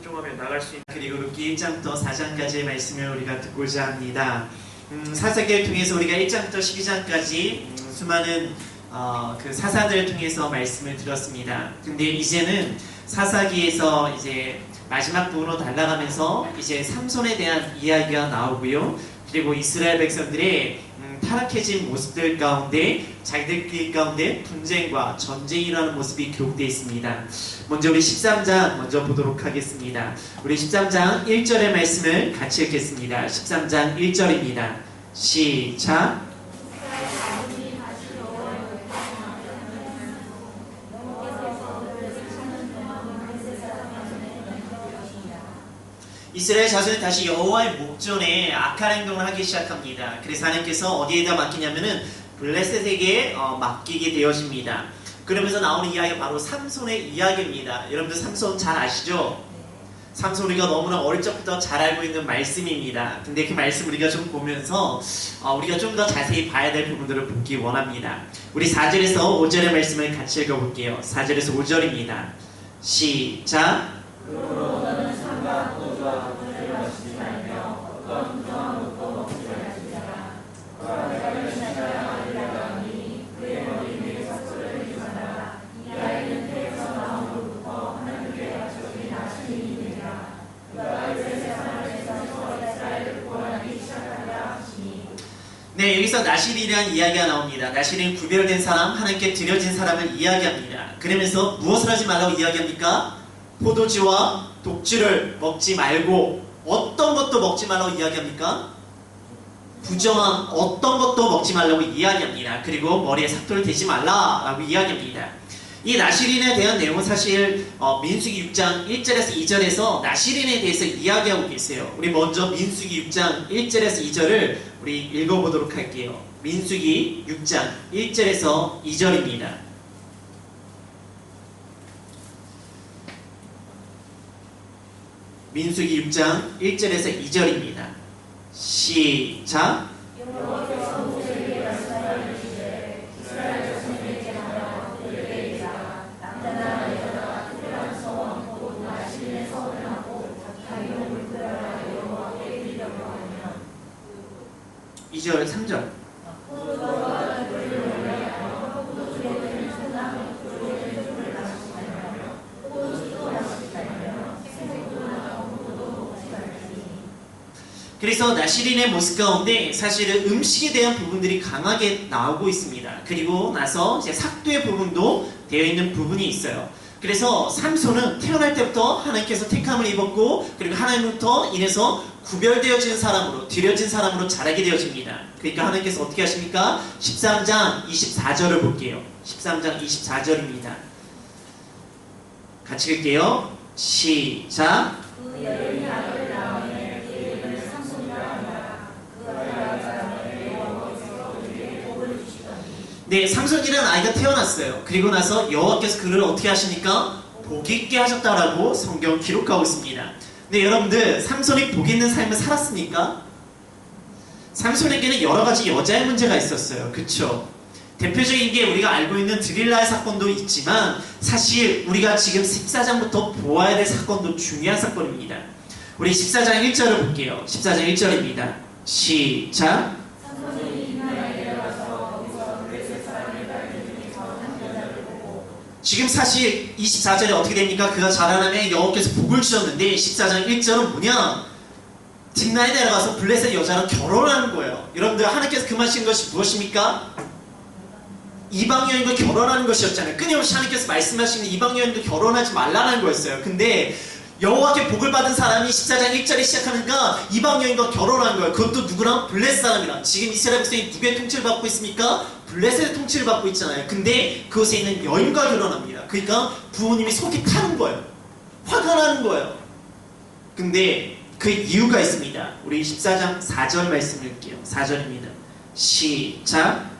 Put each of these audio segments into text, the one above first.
순종하며 나갈 수 있는. 그리고 룻기 1장부터 4장까지의 말씀을 우리가 듣고자 합니다. 사사기를 통해서 우리가 1장부터 12장까지 수많은 그 사사들을 통해서 말씀을 들었습니다. 근데 이제는 사사기에서 이제 마지막 부분으로 달라가면서 이제 삼손에 대한 이야기가 나오고요. 그리고 이스라엘 백성들의 타락해진 모습들 가운데 자기들끼리 가운데 분쟁과 전쟁이 일어나는 모습이 기록되어 있습니다. 먼저 우리 13장 먼저 보도록 하겠습니다. 우리 13장 1절의 말씀을 같이 읽겠습니다. 13장 1절입니다. 시작. 이스라엘 자손이 다시 여호와의 목전에 악한 행동을 하기 시작합니다. 그래서 하나님께서 어디에다 맡기냐면은 블레셋에게 맡기게 되어집니다. 그러면서 나오는 이야기가 바로 삼손의 이야기입니다. 여러분들 삼손 잘 아시죠? 삼손 우리가 너무나 어릴 적부터 잘 알고 있는 말씀입니다. 근데 그 말씀 우리가 좀 보면서 우리가 좀 더 자세히 봐야 될 부분들을 보기 원합니다. 우리 4절에서 5절의 말씀을 같이 읽어볼게요. 4절에서 5절입니다. 시작. 네, 여기서 나실이라는 이야기가 나옵니다. 나실은 구별된 사람, 하나님께 드려진 사람을 이야기합니다. 그러면서 무엇을 하지 말라고 이야기합니까? 포도주와 독주를 먹지 말고 어떤 것도 먹지 말라고 이야기합니까? 부정한 어떤 것도 먹지 말라고 이야기합니다. 그리고 머리에 삭도를 대지 말라라고 이야기합니다. 이 나실인에 대한 내용은 사실 민수기 6장 1절에서 2절에서 나실인에 대해서 이야기하고 계세요. 우리 먼저 민수기 6장 1절에서 2절을 우리 읽어보도록 할게요. 민수기 6장 1절에서 2절입니다. 민수기 6장 1절에서 2절입니다. 시작. 이 2절, 3절. 그래서 나실인의 모습 가운데 사실은 음식에 대한 부분들이 강하게 나오고 있습니다. 그리고 나서 이제 삭도의 부분도 되어 있는 부분이 있어요. 그래서 삼손은 태어날 때부터 하나님께서 택함을 입었고 그리고 하나님부터 인해서 구별되어진 사람으로 드려진 사람으로 자라게 되어집니다. 그러니까 하나님께서 어떻게 하십니까? 13장 24절을 볼게요. 13장 24절입니다. 같이 읽게요. 시작. 네, 삼손이라는 아이가 태어났어요. 그리고 나서 여호와께서 그를 어떻게 하시니까 복 있게 하셨다라고 성경 기록하고 있습니다. 네, 여러분들 삼손이 복 있는 삶을 살았습니까? 삼손에게는 여러 가지 여자의 문제가 있었어요. 그쵸? 대표적인 게 우리가 알고 있는 드릴라의 사건도 있지만 사실 우리가 지금 14장부터 보아야 될 사건도 중요한 사건입니다. 우리 14장 1절을 볼게요. 14장 1절입니다. 시작. 지금 사실 24절에 어떻게 됩니까? 그가 자라나면 여호와께서 복을 주셨는데 14장 1절은 뭐냐? 딥나에 내려가서 블레셋 여자랑 결혼하는 거예요. 여러분들 하나님께서 금하신 것이 무엇입니까? 이방 여인과 결혼하는 것이었잖아요. 끊임없이 하나님께서 말씀하시는 이방 여인도 결혼하지 말라는 거였어요. 근데 여호와께 복을 받은 사람이 14장 1절에 시작하니까 이방 여인과 결혼한 거예요. 그것도 누구랑? 블레셋 사람이랑. 지금 이스라엘 백성이 누구의 통치를 받고 있습니까? 블레셋의 통치를 받고 있잖아요. 근데 그곳에 있는 여인과 결혼합니다. 그러니까 부모님이 속이 타는 거예요. 화가 나는 거예요. 근데 그 이유가 있습니다. 우리 14장 4절 말씀 읽게요. 4절입니다. 시작.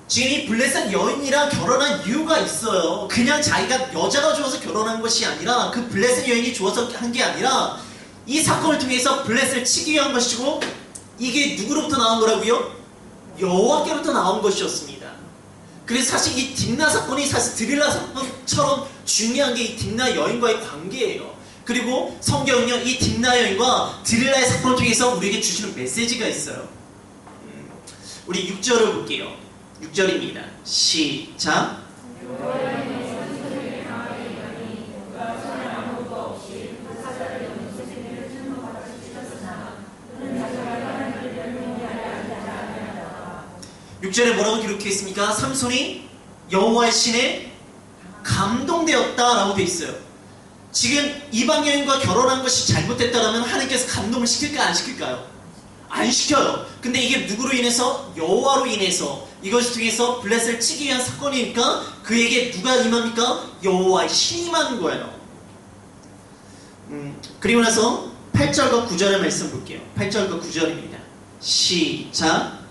지금 이 블레셋 여인이랑 결혼한 이유가 있어요. 그냥 자기가 여자가 좋아서 결혼한 것이 아니라 그 블레셋 여인이 좋아서 한 게 아니라 이 사건을 통해서 블레셋을 치기 위한 것이고 이게 누구로부터 나온 거라고요? 여호와께로부터 나온 것이었습니다. 그래서 사실 이 딥나 사건이 사실 드릴라 사건처럼 중요한 게 이 딥나 여인과의 관계예요. 그리고 성경은요, 이 딥나 여인과 드릴라의 사건을 통해서 우리에게 주시는 메시지가 있어요. 우리 6절을 볼게요. 6절입니다. 시작. 육절에 뭐라고 기록해 있습니까? 삼손이 여호와의 신에 감동되었다라고 돼 있어요. 지금 이방 여인과 결혼한 것이 잘못됐다라면 하나님께서 감동을 시킬까요? 안 시킬까요? 안 시켜요. 근데 이게 누구로 인해서? 여호와로 인해서 이것을 통해서 블레셋을 치기 위한 사건이니까 그에게 누가 임합니까? 여호와의 신이 임하는 거예요. 그리고 나서 8절과 9절의 말씀 볼게요. 8절과 9절입니다. 시작.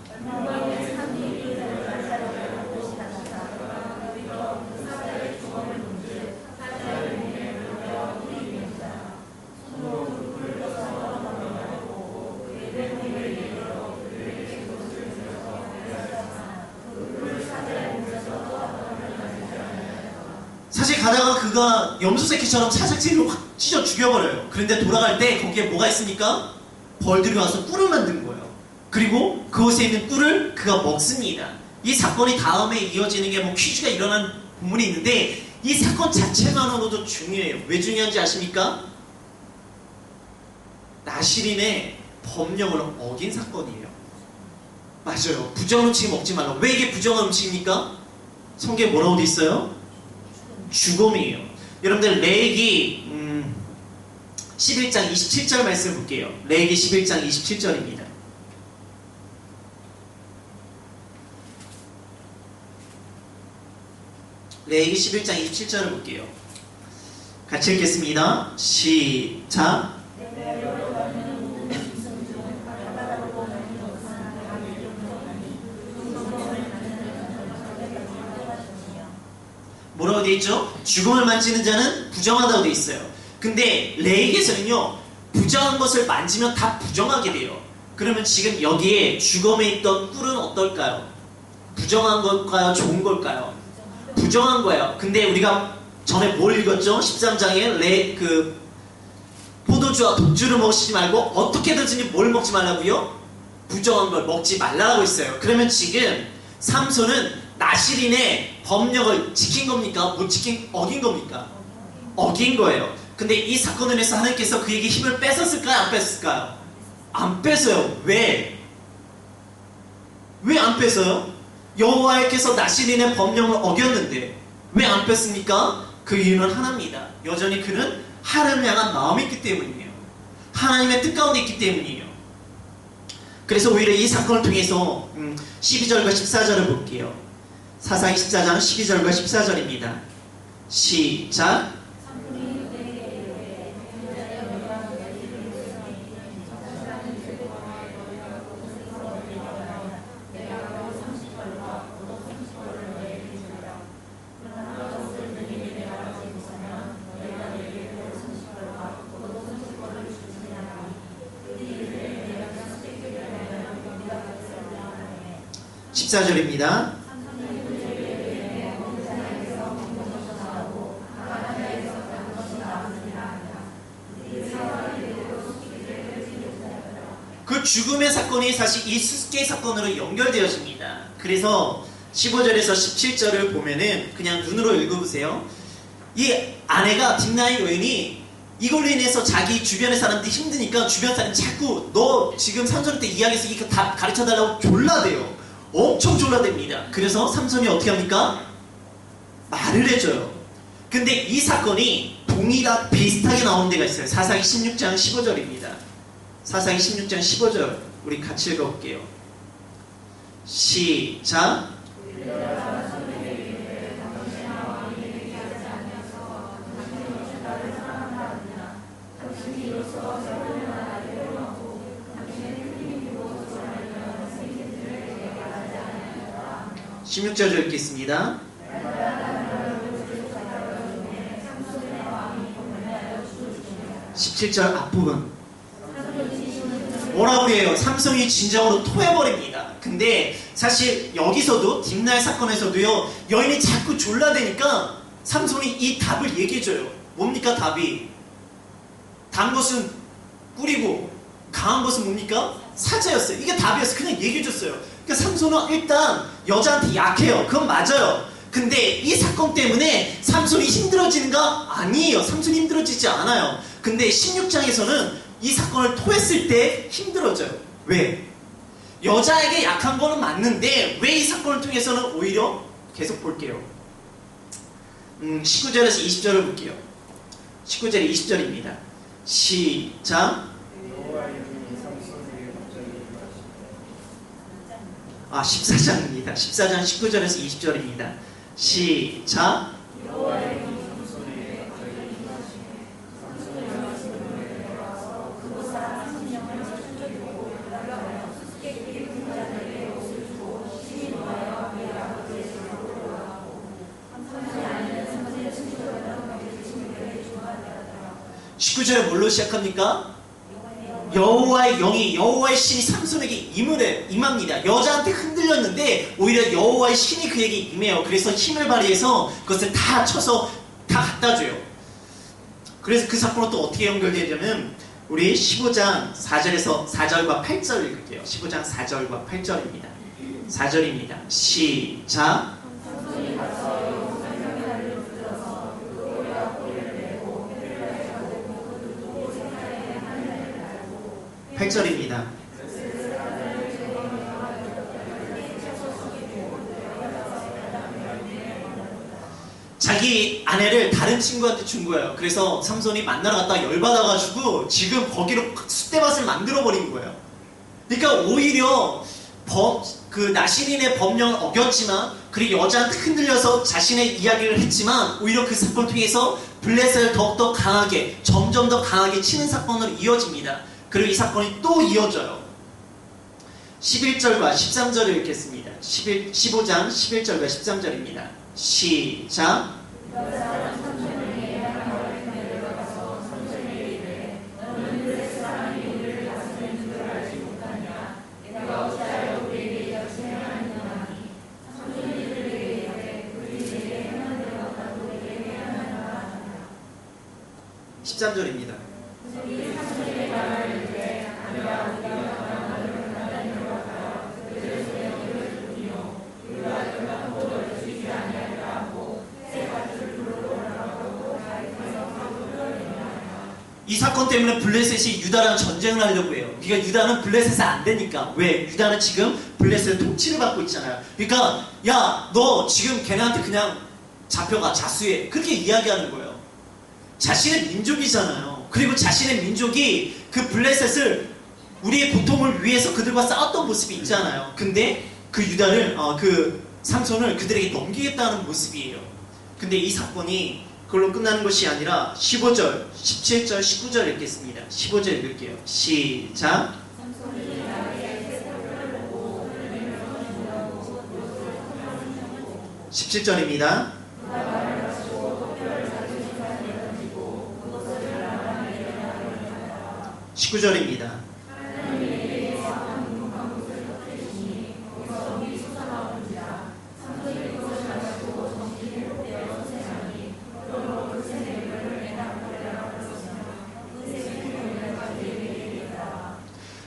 사실 가다가 그가 염소새끼처럼 사슬질로 확 찢어 죽여버려요. 그런데 돌아갈 때 거기에 뭐가 있습니까? 벌들이 와서 꿀을 만든 거예요. 그리고 그곳에 있는 꿀을 그가 먹습니다. 이 사건이 다음에 이어지는 게 뭐 퀴즈가 일어난 부분이 있는데 이 사건 자체만으로도 중요해요. 왜 중요한지 아십니까? 나실인의 법령을 어긴 사건이에요. 맞아요. 부정한 음식 먹지 말라. 왜 이게 부정한 음식입니까? 성경에 뭐라고 돼 있어요? 죽음이에요. 여러분들 레위기 11장 27절 말씀 볼게요. 레위기 11장 27절입니다. 레위기 11장 27절을 볼게요. 같이 읽겠습니다. 시작. 뭐라고 되어 있죠? 죽음을 만지는 자는 부정하다고 되어 있어요. 근데 레위기에서는요, 부정한 것을 만지면 다 부정하게 돼요. 그러면 지금 여기에 죽음에 있던 꿀은 어떨까요? 부정한 걸까요? 좋은 걸까요? 부정한 거예요. 근데 우리가 전에 뭘 읽었죠? 13장에 포도주와 독주를 먹지 말고 어떻게든지 뭘 먹지 말라고요? 부정한 걸 먹지 말라고 했어요. 그러면 지금 삼손은 나실인의 법령을 지킨 겁니까? 못 지킨, 어긴 겁니까? 어긴 거예요. 근데 이 사건을 해서 하나님께서 그에게 힘을 뺏었을까요? 안 뺏었을까요? 안 뺏어요. 왜? 왜 안 뺏어요? 여호와께서 나실인의 법령을 어겼는데 왜 안 뺐습니까? 그 이유는 하나입니다. 여전히 그는 하나님을 향한 마음이 있기 때문이에요. 하나님의 뜻 가운데 있기 때문이에요. 그래서 오히려 이 사건을 통해서 12절과 14절을 볼게요. 사사기 14장 12절과 14절입니다. 시작. (14절입니다) 그 죽음의 사건이 사실 이 수수께끼 사건으로 연결되어집니다. 그래서 15절에서 17절을 보면은 그냥 눈으로 읽어보세요. 이 아내가 딥나의 여인이 이걸로 인해서 자기 주변의 사람들이 힘드니까 주변 사람이 자꾸 너 지금 삼손 때 이야기해서 이거 다 가르쳐달라고 졸라대요. 엄청 졸라댑니다. 그래서 삼손이 어떻게 합니까? 말을 해줘요. 근데 이 사건이 동일한 비슷하게 나오는 데가 있어요. 사사기 16장 15절입니다. 사사기 16장 15절 우리 같이 읽어볼게요. 시작. (16절) 읽겠습니다. (17절) 앞부분 뭐라고 그래요? 삼손이 진정으로 토해버립니다. 근데 사실 여기서도 딥나의 사건에서도요, 여인이 자꾸 졸라대니까 삼손이 이 답을 얘기해줘요. 뭡니까 답이? 단 것은 꿀이고 강한 것은 뭡니까? 사자였어요. 이게 답이었어요. 그냥 얘기해줬어요. 그러니까 삼손은 일단 여자한테 약해요. 그건 맞아요. 근데 이 사건 때문에 삼손이 힘들어지는가? 아니에요. 삼손이 힘들어지지 않아요. 근데 16장에서는 이 사건을 토했을 때 힘들어져요. 왜? 여자에게 약한 거는 맞는데 왜 이 사건을 통해서는 오히려 계속 볼게요. 19절에서 20절을 볼게요. 19절에 20절입니다. 시작. 14장입니다. 14장 19절에서 20절입니다. 시작. (19절에) 뭘로 시작합니까? 여호와의 영이, 여호와의 신이 삼손에게 임합니다. 여자한테 흔들렸는데 오히려 여호와의 신이 그에게 임해요. 그래서 힘을 발휘해서 그것을 다 쳐서 다 갖다 줘요. 그래서 그 사건은 또 어떻게 연결되냐면 우리 15장 4절과 8절 읽을게요. 15장 4절과 8절입니다. 4절입니다. 시작. 8절입니다. 자기 아내를 다른 친구한테 준 거예요. 그래서 삼손이 만나러 갔다가 열받아가지고 지금 거기로 숫대밭을 만들어버린 거예요. 그러니까 오히려 나시린의 법령을 어겼지만 그리고 여자한테 흔들려서 자신의 이야기를 했지만 오히려 그 사건을 통해서 블레셋을 더욱더 강하게 점점 더 강하게 치는 사건으로 이어집니다. 그리고 이 사건이 또 이어져요. 11절과 13절을 읽겠습니다. 15장 11절과 13절입니다. 시작. (13절입니다) 이 사건 때문에 블레셋이 유다랑 전쟁을 하려고 해요. 그러니까 유다는 블레셋이 안 되니까. 왜? 유다는 지금 블레셋의 통치를 받고 있잖아요. 그러니까 야, 너 지금 걔네한테 그냥 잡혀가, 자수해. 그렇게 이야기하는 거예요. 자신의 민족이잖아요. 그리고 자신의 민족이 그 블레셋을 우리의 고통을 위해서 그들과 싸웠던 모습이 있잖아요. 근데 그 유다를 그 삼손을 그들에게 넘기겠다는 모습이에요. 근데 이 사건이 그걸로 끝나는 것이 아니라 15절, 17절, 19절 읽겠습니다. 15절 읽을게요. 시작. 17절입니다. (19절입니다)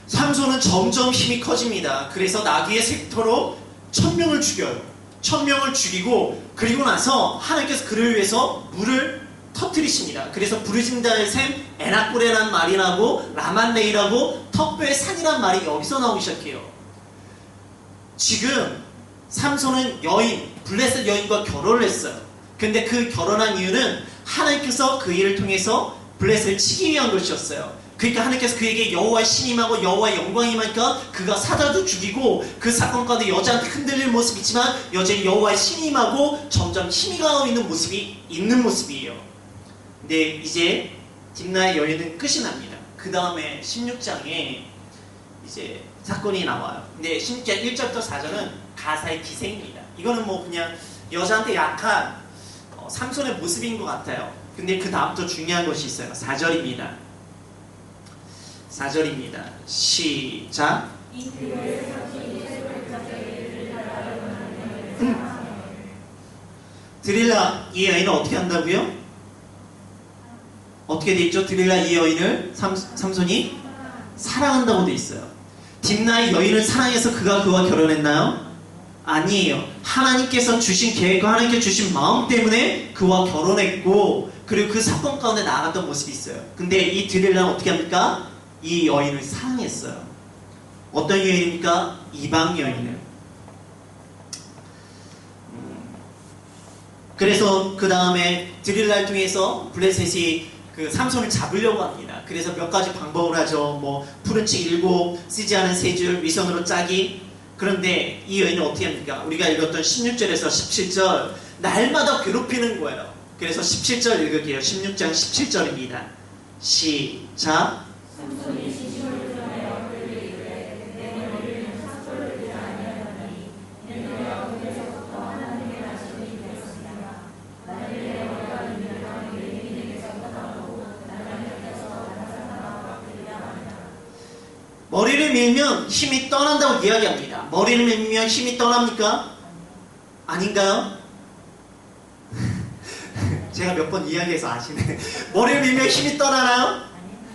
삼손은 점점 힘이 커집니다. 그래서 나귀의 색터로 1000명을 죽여요. 1000명을 죽이고 그리고 나서 하나님께서 그를 위해서 물을 터뜨리십니다. 그래서 부르심다의 샘 에낙고레라는 말이 나고 라만레이라고 턱뼈의 산이라는 말이 여기서 나오기 시작해요. 지금 삼손은 블레셋 여인과 결혼을 했어요. 근데 그 결혼한 이유는 하나님께서 그 일을 통해서 블레셋을 치기 위한 것이었어요. 그러니까 하나님께서 그에게 여호와의 신이 임하고 여호와의 영광이 임하니까 그가 사자도 죽이고 그 사건 가운데 여자한테 흔들릴 모습이 있지만 여전히 여호와의 신이 임하고 점점 힘이 가고 있는 모습이 있는 모습이에요. 근데 이제 딥나의 여인은 끝이 납니다. 그 다음에 16장에 이제 사건이 나와요. 근데 16장 1절부터 4절은 가사의 기생입니다. 이거는 뭐 그냥 여자한테 약한 삼손의 모습인 것 같아요. 근데 그 다음부터 중요한 것이 있어요. 4절입니다. 4절입니다. 시작. 드릴라 이 여인을 어떻게 한다고요? 어떻게 돼 있죠? 드릴라 이 여인을 삼손이 사랑한다고 돼 있어요. 딥나의 여인을 사랑해서 그가 그와 결혼했나요? 아니에요. 하나님께서 주신 계획과 하나님께 주신 마음 때문에 그와 결혼했고, 그리고 그 사건 가운데 나아갔던 모습이 있어요. 근데 이 드릴라는 어떻게 합니까? 이 여인을 사랑했어요. 어떤 여인입니까? 이방 여인을. 그래서 그 다음에 드릴라를 통해서 블레셋이 그 삼손을 잡으려고 합니다. 그래서 몇 가지 방법을 하죠. 뭐 푸른 책 7, 쓰지 않은 3줄, 위선으로 짜기. 그런데 이 여인은 어떻게 합니까? 우리가 읽었던 16절에서 17절, 날마다 괴롭히는 거예요. 그래서 17절 읽을게요. 16장 17절입니다. 시작. 머리를 밀면 힘이 떠난다고 이야기합니다. 머리를 밀면 힘이 떠납니까? 아닌가요? 제가 몇 번 이야기해서 아시네. 머리를 밀면 힘이 떠나나요?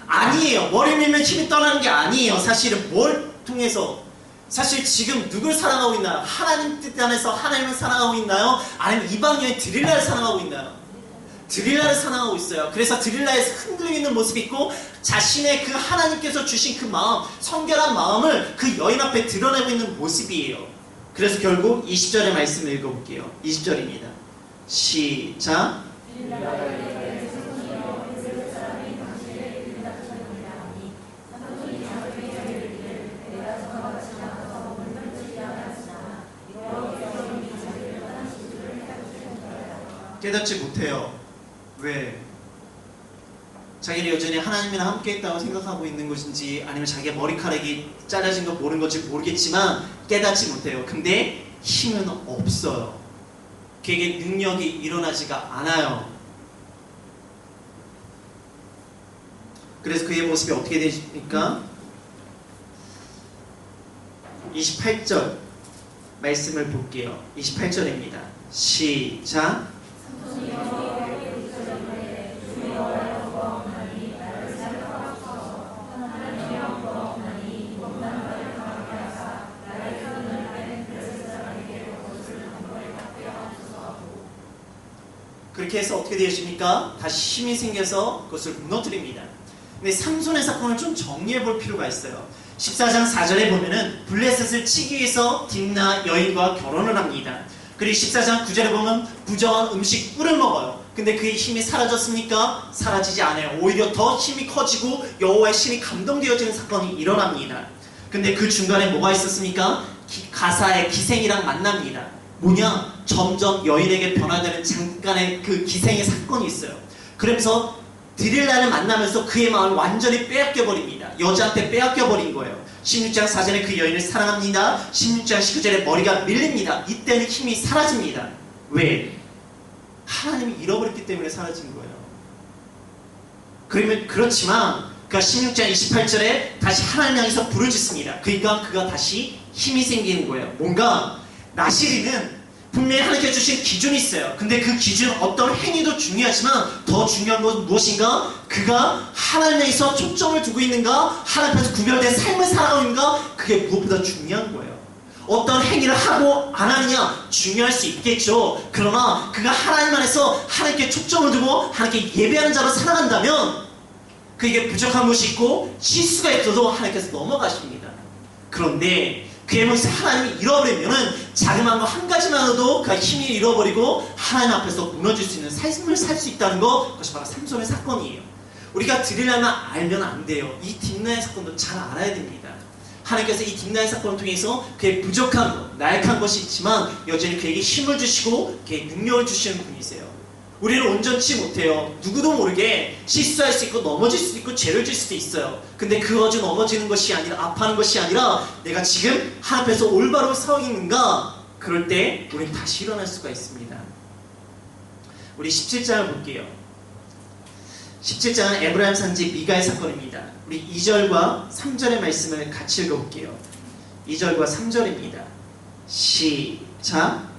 아니에요. 머리를 밀면 힘이 떠나는 게 아니에요. 사실은 뭘 통해서? 사실 지금 누굴 사랑하고 있나요? 하나님 뜻 안에서 하나님을 사랑하고 있나요? 아니면 이방인의 드릴라를 사랑하고 있나요? 드릴라를 사랑하고 있어요. 그래서 드릴라에서 흔들리고 있는 모습이 있고, 자신의 그 하나님께서 주신 그 마음, 성결한 마음을 그 여인 앞에 드러내고 있는 모습이에요. 그래서 결국 20절의 말씀을 읽어볼게요. 20절입니다. 시작. 깨닫지 못해요. 왜? 자기는 여전히 하나님이랑 함께 있다고 생각하고 있는 것인지, 아니면 자기의 머리카락이 잘라진 거 모르는 건지 모르겠지만 깨닫지 못해요. 근데 힘은 없어요. 그에게 능력이 일어나지가 않아요. 그래서 그의 모습이 어떻게 되십니까? 28절 말씀을 볼게요. 28절입니다. 시작. 그렇게 해서 어떻게 되십니까? 다시 힘이 생겨서 그것을 무너뜨립니다. 근데 삼손의 사건을 좀 정리해 볼 필요가 있어요. 14장 4절에 보면은 블레셋을 치기 위해서 딥나 여인과 결혼을 합니다. 그리고 14장 9절에 보면 부정한 음식 꿀을 먹어요. 근데 그의 힘이 사라졌습니까? 사라지지 않아요. 오히려 더 힘이 커지고 여호와의 신이 감동되어지는 사건이 일어납니다. 근데 그 중간에 뭐가 있었습니까? 가사의 기생이랑 만납니다. 뭐냐? 점점 여인에게 변화되는 잠깐의 그 기생의 사건이 있어요. 그러면서 드릴라를 만나면서 그의 마음을 완전히 빼앗겨버립니다. 여자한테 빼앗겨버린 거예요. 16장 4절에 그 여인을 사랑합니다. 16장 19절에 머리가 밀립니다. 이때는 힘이 사라집니다. 왜? 하나님이 잃어버렸기 때문에 사라진 거예요. 그렇지만 그가 16장 28절에 다시 하나님 향해서 부르짖습니다. 그러니까 그가 다시 힘이 생기는 거예요. 뭔가 나시리는 분명히 하나님께 주신 기준이 있어요. 근데 그 기준, 어떤 행위도 중요하지만 더 중요한 것은 무엇인가? 그가 하나님에서 초점을 두고 있는가? 하나님 앞에서 구별된 삶을 살아가고 있는가? 그게 무엇보다 중요한 거예요. 어떤 행위를 하고 안 하느냐 중요할 수 있겠죠. 그러나 그가 하나님 안에서 하나님께 초점을 두고 하나님께 예배하는 자로 살아간다면 그에게 부족한 것이 있고 실수가 있어도 하나님께서 넘어가십니다. 그런데 그의 모습 하나님이 잃어버리면은 자그마한 거 한 가지만으로도 그 힘이 잃어버리고 하나님 앞에서 무너질 수 있는 삶을 살 수 있다는 것, 그것이 바로 삼손의 사건이에요. 우리가 드릴라만 알면 안 돼요. 이 딥나의 사건도 잘 알아야 됩니다. 하나님께서 이 딥나의 사건을 통해서 그의 부족한 것, 나약한 것이 있지만 여전히 그에게 힘을 주시고 그에게 능력을 주시는 분이세요. 우리는 온전치 못해요. 누구도 모르게 실수할 수 있고 넘어질 수도 있고 죄를 질 수도 있어요. 근데 그 어제 넘어지는 것이 아니라, 아파하는 것이 아니라 내가 지금 하나님 앞에서 올바로 서 있는가? 그럴 때 우리는 다시 일어날 수가 있습니다. 우리 17장을 볼게요. 17장은 에브라임 산지 미가의 사건입니다. 우리 우리 2절과 3절의 말씀을 같이 읽어볼게요. 2절과 3절입니다. 시작.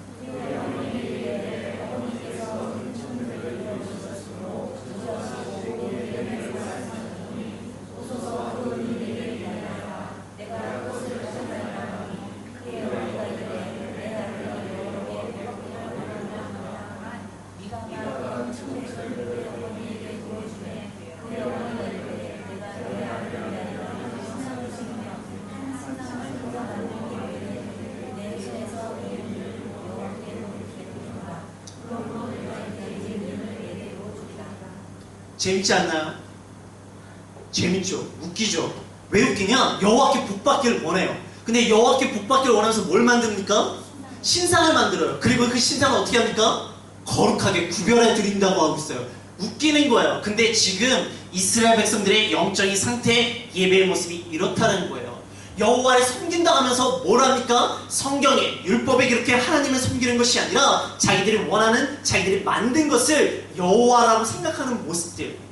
재밌지 않나요? 재밌죠? 웃기죠? 왜 웃기냐? 여호와께 복받기를 원해요. 근데 여호와께 복받기를 원하면서 뭘 만듭니까? 신상을 만들어요. 그리고 그 신상을 어떻게 합니까? 거룩하게 구별해 드린다고 하고 있어요. 웃기는 거예요. 근데 지금 이스라엘 백성들의 영적인 상태, 예배의 모습이 이렇다는 거예요. 여호와를 섬긴다 하면서 뭘 합니까? 성경에, 율법에 그렇게 하나님을 섬기는 것이 아니라 자기들이 원하는, 자기들이 만든 것을 여호와라고 생각하는 모습들,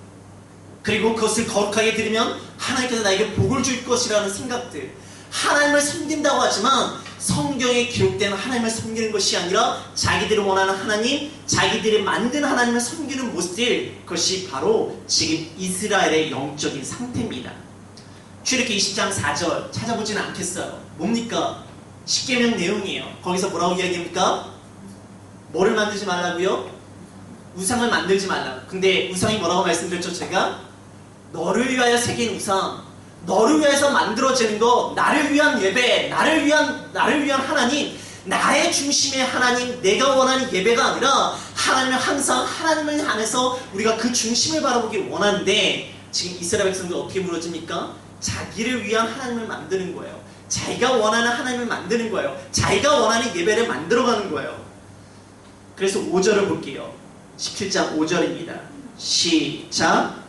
그리고 그것을 거룩하게 드리면 하나님께서 나에게 복을 줄 것이라는 생각들, 하나님을 섬긴다고 하지만 성경에 기록된 하나님을 섬기는 것이 아니라 자기들이 원하는 하나님, 자기들이 만든 하나님을 섬기는 모습들, 그것이 바로 지금 이스라엘의 영적인 상태입니다. 출애굽기 20장 4절 찾아보지는 않겠어요. 뭡니까? 십계명 내용이에요. 거기서 뭐라고 이야기합니까? 뭐를 만들지 말라고요? 우상을 만들지 말라고. 근데 우상이 뭐라고 말씀드렸죠? 제가 너를 위하여 새긴 우상, 너를 위해서 만들어지는 거, 나를 위한 예배, 나를 위한 하나님, 나의 중심의 하나님, 내가 원하는 예배가 아니라 하나님을 항상 하나님을 향해서 우리가 그 중심을 바라보길 원하는데, 지금 이스라엘 백성들 어떻게 무너집니까? 자기를 위한 하나님을 만드는 거예요. 자기가 원하는 하나님을 만드는 거예요. 자기가 원하는 예배를 만들어가는 거예요. 그래서 5절을 볼게요. 17장 5절입니다. 시작.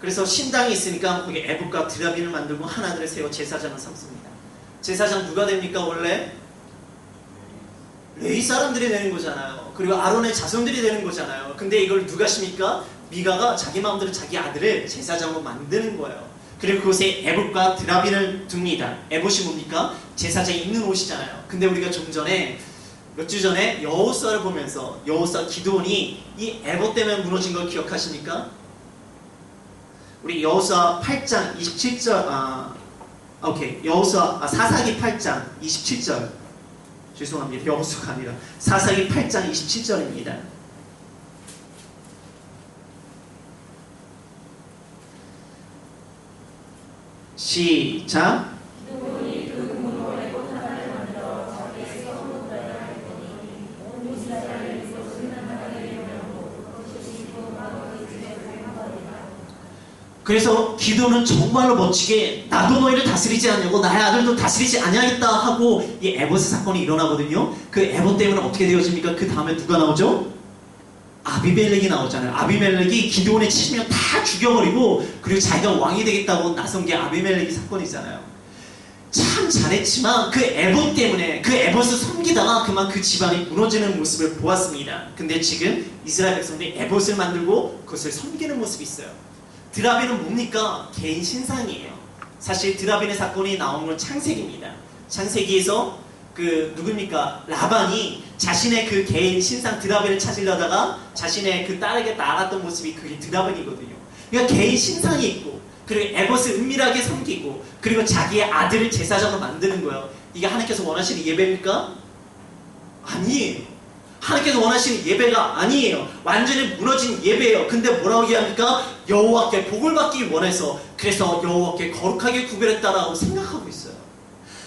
그래서 신당이 있으니까 거기 애봇과 드라빈을 만들고 하나들을 세워 제사장을 삼습니다. 제사장 누가 됩니까 원래? 레위 사람들이 되는 거잖아요. 그리고 아론의 자손들이 되는 거잖아요. 근데 이걸 누가 십니까? 미가가 자기 마음대로 자기 아들을 제사장으로 만드는 거예요. 그리고 그곳에 에봇과 드라빈을 둡니다. 에봇이 뭡니까? 제사장이 입는 옷이잖아요. 근데 우리가 좀 전에, 몇 주 전에 여호수아를 보면서 여호수아 기드온이 이 에봇 때문에 무너진 걸 기억하십니까? 우리 여호수아 8장 27절, 여호수아 사사기 8장 27절. 죄송합니다. 여호수아가 아니라 사사기 8장 27절입니다. 시작. 그래서 기도는 정말로 멋지게 나도 너희를 다스리지 않냐고 나의 아들도 다스리지 아니하겠다 하고 이 에봇의 사건이 일어나거든요. 그 에봇 때문에 어떻게 되어집니까? 그 다음에 누가 나오죠? 아비멜렉이 나오잖아요. 아비멜렉이 기드온의 70명 다 죽여버리고 그리고 자기가 왕이 되겠다고 나선 게 아비멜렉이 사건이잖아요. 참 잘했지만 그 에봇 때문에 그 에봇을 섬기다가 그만 그 집안이 무너지는 모습을 보았습니다. 근데 지금 이스라엘 백성들이 에봇을 만들고 그것을 섬기는 모습이 있어요. 드라빈은 뭡니까? 개인 신상이에요. 사실 드라빈의 사건이 나온 건 창세기입니다. 창세기에서 그 누굽니까? 라반이 자신의 그 개인 신상 드라빈을 찾으려다가 자신의 그 딸에게 나아갔던 모습이 그게 드라빈이거든요. 그러니까 개인 신상이 있고 그리고 에봇을 은밀하게 섬기고 그리고 자기의 아들을 제사장으로 만드는 거예요. 이게 하나님께서 원하시는 예배입니까? 아니에요. 하나님께서 원하시는 예배가 아니에요. 완전히 무너진 예배예요. 근데 뭐라고 얘기합니까? 여호와께 복을 받기 원해서 그래서 여호와께 거룩하게 구별했다라고 생각하고 있어요.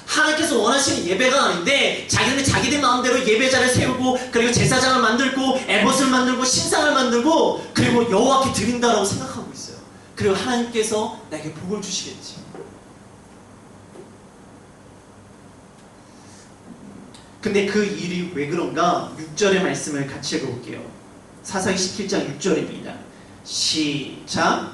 하나님께서 원하시는 예배가 아닌데 자기들은 자기들 마음대로 예배자를 세우고 그리고 제사장을 만들고 에봇을 만들고 신상을 만들고 그리고 여호와께 드린다라고 생각하고 있어요. 그리고 하나님께서 나에게 복을 주시겠지. 근데 그 일이 왜 그런가? 6절의 말씀을 같이 읽어볼게요. 사사기 17장 6절입니다. 시작.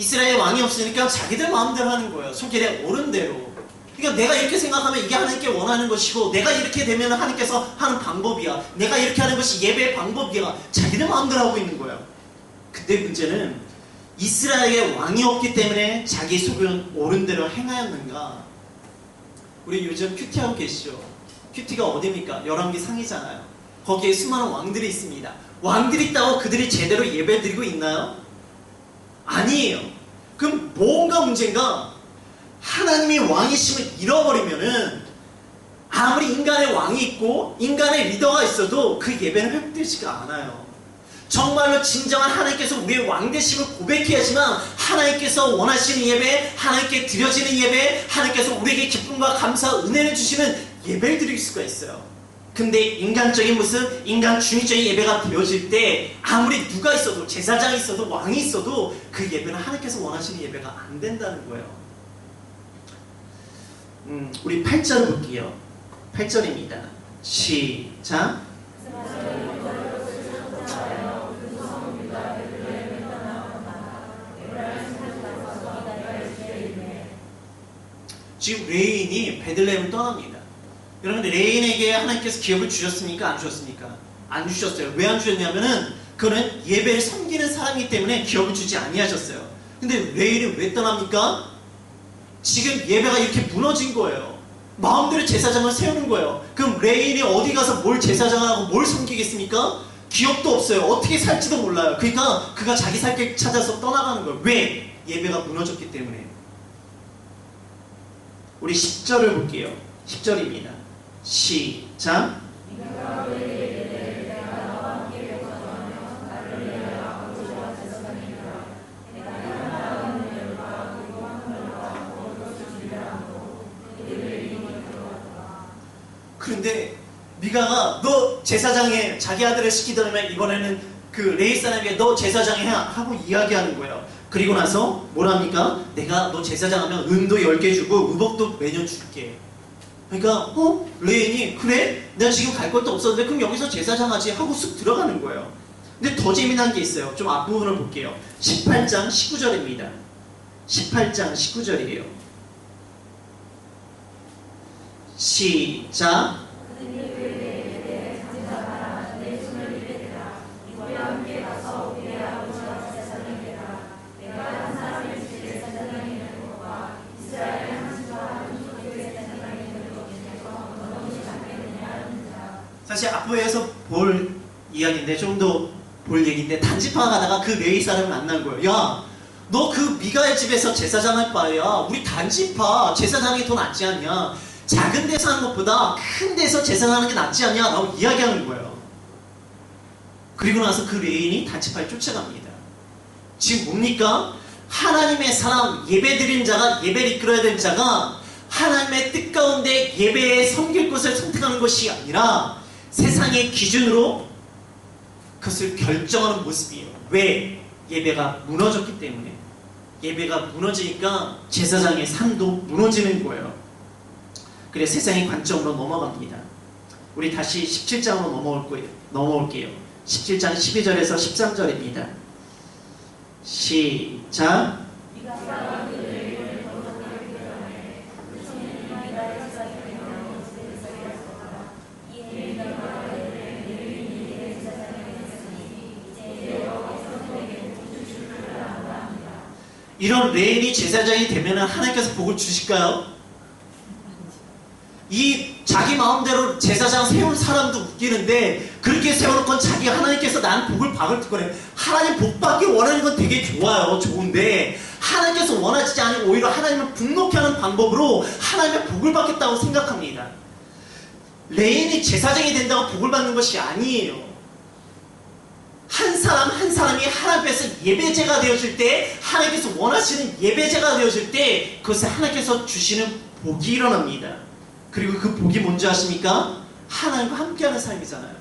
이스라엘 왕이 없으니까 자기들 마음대로 하는 거예요. 손길에 오른 대로. 그러니까 내가 이렇게 생각하면 이게 하나님께 원하는 것이고, 내가 이렇게 되면 하나님께서 하는 방법이야. 내가 이렇게 하는 것이 예배의 방법이야. 자기들 마음대로 하고 있는 거예요. 근데 문제는 이스라엘의 왕이 없기 때문에 자기 속은 옳은 대로 행하였는가? 우리 요즘 큐티하고 계시죠? 큐티가 어디입니까? 열왕기 상이잖아요. 거기에 수많은 왕들이 있습니다. 왕들이 있다고 그들이 제대로 예배 드리고 있나요? 아니에요. 그럼 뭔가 문제인가? 하나님이 왕이심을 잃어버리면은 아무리 인간의 왕이 있고 인간의 리더가 있어도 그 예배는 회복되지가 않아요. 정말로 진정한 하나님께서 우리의 왕되심을 고백해야지만 하나님께서 원하시는 예배, 하나님께 드려지는 예배, 하나님께서 우리에게 기쁨과 감사, 은혜를 주시는 예배를 드릴 수가 있어요. 근데 인간적인 모습, 인간 중의적인 예배가 되어질 때 아무리 누가 있어도, 제사장이 있어도, 왕이 있어도 그 예배는 하나님께서 원하시는 예배가 안 된다는 거예요. 우리 8절 볼게요. 8절입니다. 시작. 지금 레인이 베들레헴을 떠납니다. 여러분, 레인에게 하나님께서 기업을 주셨습니까? 안 주셨습니까? 안 주셨어요. 왜 안 주셨냐면은 그는 예배를 섬기는 사람이기 때문에 기업을 주지 아니하셨어요. 근데 레인이 왜 떠납니까? 지금 예배가 이렇게 무너진 거예요. 마음대로 제사장을 세우는 거예요. 그럼 레인이 어디 가서 뭘 제사장하고 뭘 섬기겠습니까? 기업도 없어요. 어떻게 살지도 몰라요. 그러니까 그가 자기 살 길 찾아서 떠나가는 거예요. 왜? 예배가 무너졌기 때문에. 우리 10절을 볼게요. 10절입니다. 시작. 그런데 미가가 너 제사장에 자기 아들을 시키더니만 이번에는 그 레위 사람에게 너 제사장에 하고 이야기하는 거예요. 그리고 나서 뭐랍니까? 내가 너 제사장하면 은도 10개 주고 의복도 매년 줄게. 그러니까 레인이 그래? 내가 지금 갈 것도 없었는데 그럼 여기서 제사장하지 하고 쑥 들어가는 거예요. 근데 더 재미난 게 있어요. 좀 앞부분을 볼게요. 18장 19절입니다. 18장 19절이에요. 시작. 사실 앞부에서 볼 이야기인데 좀 더 볼 얘기인데 단지파 가다가 그 레위 사람을 만난 거예요. 야, 너 그 미가의 집에서 제사장 할 바에야 우리 단지파 제사장이 더 낫지 않냐? 작은 데서 하는 것보다 큰 데서 제사장하는 게 낫지 않냐? 라고 이야기하는 거예요. 그리고 나서 그 레인이 단지파에 쫓아갑니다. 지금 뭡니까? 하나님의 사람, 예배 드리는 자가, 예배를 이끌어야 되는 자가 하나님의 뜻 가운데 예배에 섬길 것을 선택하는 것이 아니라 세상의 기준으로 그것을 결정하는 모습이에요. 왜? 예배가 무너졌기 때문에. 예배가 무너지니까 제사장의 삶도 무너지는 거예요. 그래 세상의 관점으로 넘어갑니다. 우리 다시 17장으로 넘어올게요. 17장 12절에서 13절입니다. 시작. 이런 레인이 제사장이 되면 하나님께서 복을 주실까요? 이 자기 마음대로 제사장 세운 사람도 웃기는데 그렇게 세워놓고 자기 하나님께서 나는 복을 받을 거래. 하나님 복 받기 원하는 건 되게 좋아요. 좋은데 하나님께서 원하지 않고 오히려 하나님을 분노케 하는 방법으로 하나님의 복을 받겠다고 생각합니다. 레인이 제사장이 된다고 복을 받는 것이 아니에요. 한 사람 한 사람이 하나님 앞에서 예배제가 되어질 때, 하나님께서 원하시는 예배제가 되어질 때 그것을 하나님께서 주시는 복이 일어납니다. 그리고 그 복이 뭔지 아십니까? 하나님과 함께하는 삶이잖아요.